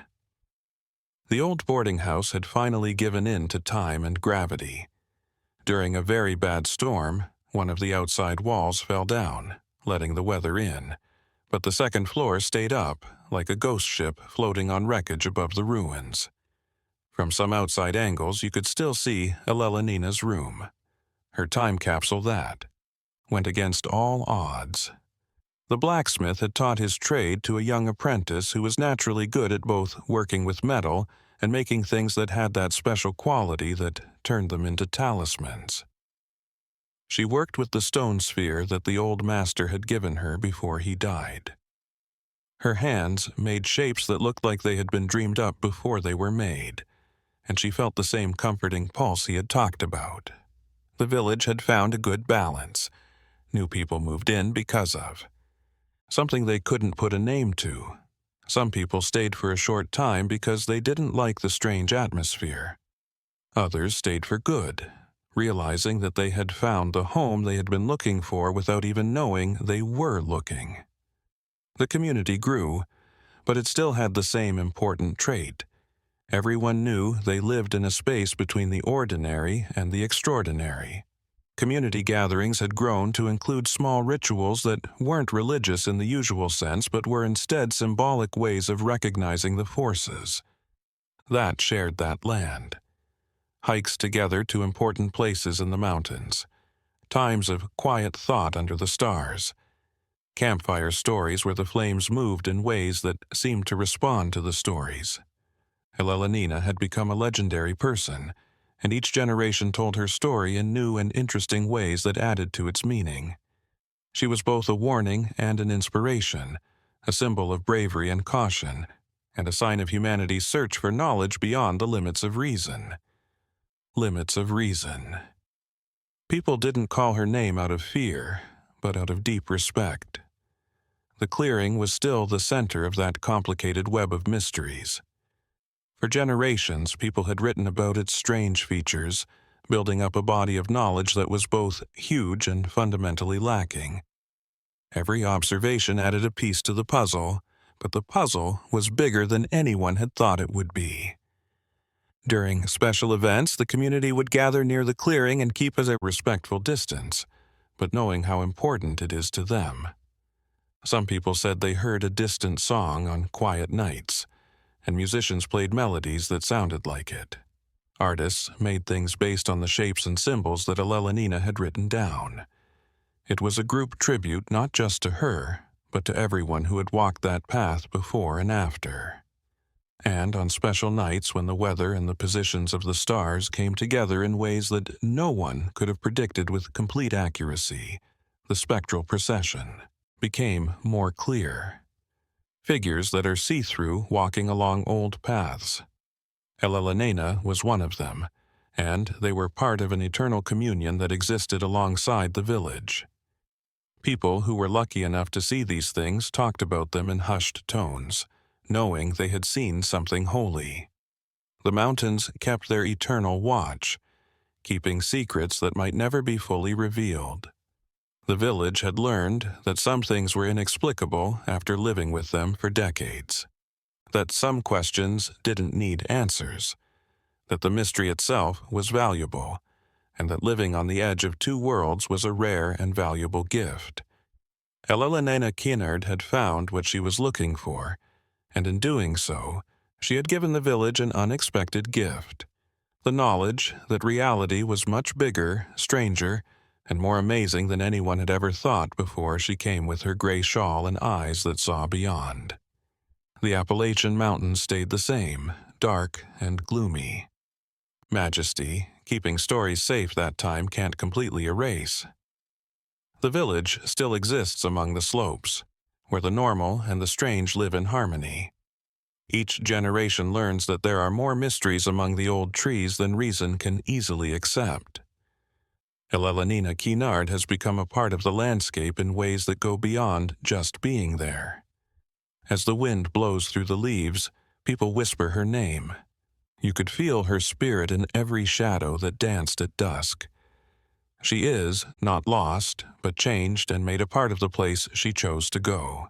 The old boarding house had finally given in to time and gravity. During a very bad storm, one of the outside walls fell down, letting the weather in, but the second floor stayed up, like a ghost ship floating on wreckage above the ruins. From some outside angles, you could still see Eleanina's room. Her time capsule went against all odds. The blacksmith had taught his trade to a young apprentice who was naturally good at both working with metal and making things that had that special quality that turned them into talismans. She worked with the stone sphere that the old master had given her before he died. Her hands made shapes that looked like they had been dreamed up before they were made, and she felt the same comforting pulse he had talked about. The village had found a good balance. New people moved in because of something they couldn't put a name to. Some people stayed for a short time because they didn't like the strange atmosphere. Others stayed for good, realizing that they had found the home they had been looking for without even knowing they were looking. The community grew, but it still had the same important trait. Everyone knew they lived in a space between the ordinary and the extraordinary. Community gatherings had grown to include small rituals that weren't religious in the usual sense but were instead symbolic ways of recognizing the forces that shared that land. Hikes together to important places in the mountains. Times of quiet thought under the stars. Campfire stories where the flames moved in ways that seemed to respond to the stories. Eleanor had become a legendary person, and each generation told her story in new and interesting ways that added to its meaning. She was both a warning and an inspiration, a symbol of bravery and caution, and a sign of humanity's search for knowledge beyond the limits of reason. Limits of reason. People didn't call her name out of fear, but out of deep respect. The clearing was still the center of that complicated web of mysteries. For generations, people had written about its strange features, building up a body of knowledge that was both huge and fundamentally lacking. Every observation added a piece to the puzzle, but the puzzle was bigger than anyone had thought it would be. During special events, the community would gather near the clearing and keep at a respectful distance, but knowing how important it is to them. Some people said they heard a distant song on quiet nights, and musicians played melodies that sounded like it. Artists made things based on the shapes and symbols that Eleanor had written down. It was a group tribute not just to her, but to everyone who had walked that path before and after. And on special nights when the weather and the positions of the stars came together in ways that no one could have predicted with complete accuracy, the spectral procession became more clear. Figures that are see-through walking along old paths. Eleanor was one of them, and they were part of an eternal communion that existed alongside the village. People who were lucky enough to see these things talked about them in hushed tones, knowing they had seen something holy. The mountains kept their eternal watch, keeping secrets that might never be fully revealed. The village had learned that some things were inexplicable after living with them for decades, that some questions didn't need answers, that the mystery itself was valuable, and that living on the edge of two worlds was a rare and valuable gift. Eleanor Kinnard had found what she was looking for, and in doing so, she had given the village an unexpected gift, the knowledge that reality was much bigger, stranger, and more amazing than anyone had ever thought before she came with her gray shawl and eyes that saw beyond. The Appalachian Mountains stayed the same, dark and gloomy. Majesty, keeping stories safe that time, can't completely erase. The village still exists among the slopes, where the normal and the strange live in harmony. Each generation learns that there are more mysteries among the old trees than reason can easily accept. Eleanor Kinnard has become a part of the landscape in ways that go beyond just being there. As the wind blows through the leaves, people whisper her name. You could feel her spirit in every shadow that danced at dusk. She is not lost, but changed and made a part of the place she chose to go.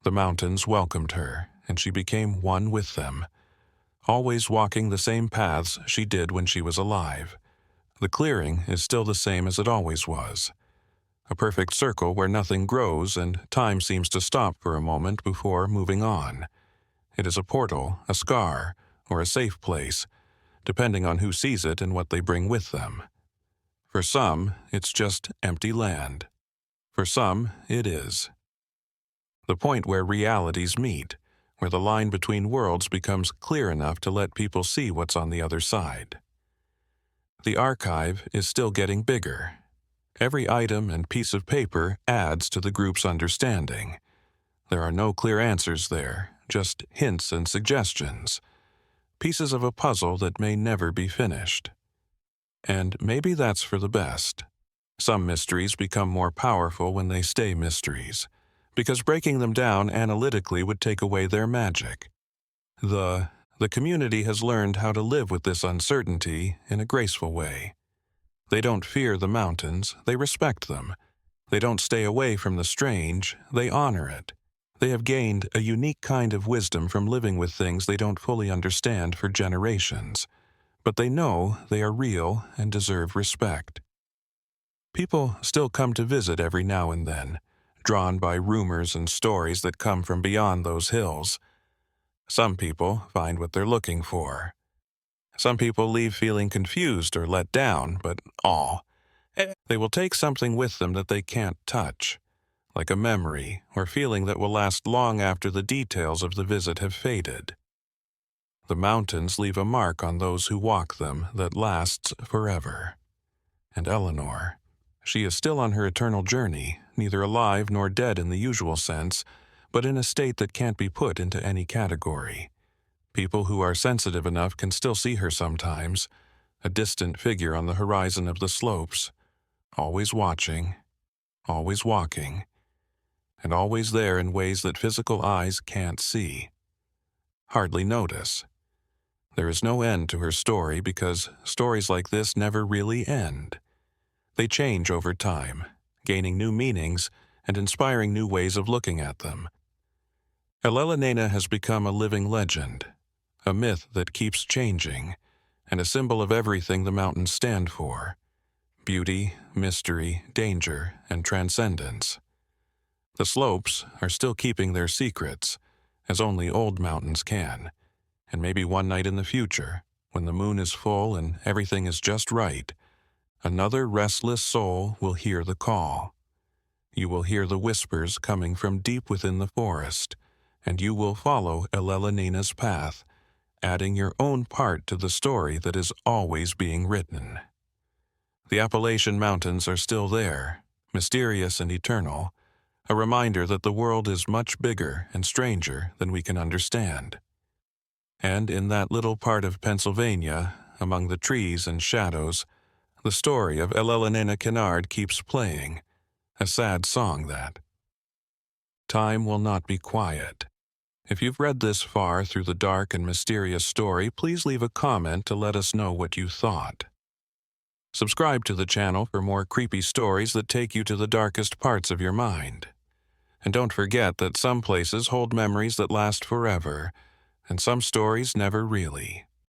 The mountains welcomed her, and she became one with them, always walking the same paths she did when she was alive. The clearing is still the same as it always was. A perfect circle where nothing grows and time seems to stop for a moment before moving on. It is a portal, a scar, or a safe place, depending on who sees it and what they bring with them. For some, it's just empty land. For some, it is. The point where realities meet, where the line between worlds becomes clear enough to let people see what's on the other side. The archive is still getting bigger. Every item and piece of paper adds to the group's understanding. There are no clear answers there, just hints and suggestions, pieces of a puzzle that may never be finished. And maybe that's for the best. Some mysteries become more powerful when they stay mysteries, because breaking them down analytically would take away their magic. The community has learned how to live with this uncertainty in a graceful way. They don't fear the mountains, they respect them. They don't stay away from the strange, they honor it. They have gained a unique kind of wisdom from living with things they don't fully understand for generations, but they know they are real and deserve respect. People still come to visit every now and then, drawn by rumors and stories that come from beyond those hills. Some people find what they're looking for. Some people leave feeling confused or let down, but they will take something with them that they can't touch, like a memory or feeling that will last long after the details of the visit have faded. The mountains leave a mark on those who walk them that lasts forever. And Eleanor, she is still on her eternal journey, neither alive nor dead in the usual sense, but in a state that can't be put into any category. People who are sensitive enough can still see her sometimes, a distant figure on the horizon of the slopes, always watching, always walking, and always there in ways that physical eyes can't see, hardly notice. There is no end to her story because stories like this never really end. They change over time, gaining new meanings and inspiring new ways of looking at them. Eleanor has become a living legend, a myth that keeps changing, and a symbol of everything the mountains stand for: beauty, mystery, danger, and transcendence. The slopes are still keeping their secrets, as only old mountains can, and maybe one night in the future, when the moon is full and everything is just right, another restless soul will hear the call. You will hear the whispers coming from deep within the forest, and you will follow Eleanina's path, adding your own part to the story that is always being written. The Appalachian Mountains are still there, mysterious and eternal, a reminder that the world is much bigger and stranger than we can understand. And in that little part of Pennsylvania, among the trees and shadows, the story of Eleanor Kinnard keeps playing, a sad song that. Time will not be quiet. If you've read this far through the dark and mysterious story, please leave a comment to let us know what you thought. Subscribe to the channel for more creepy stories that take you to the darkest parts of your mind. And don't forget that some places hold memories that last forever, and some stories never really.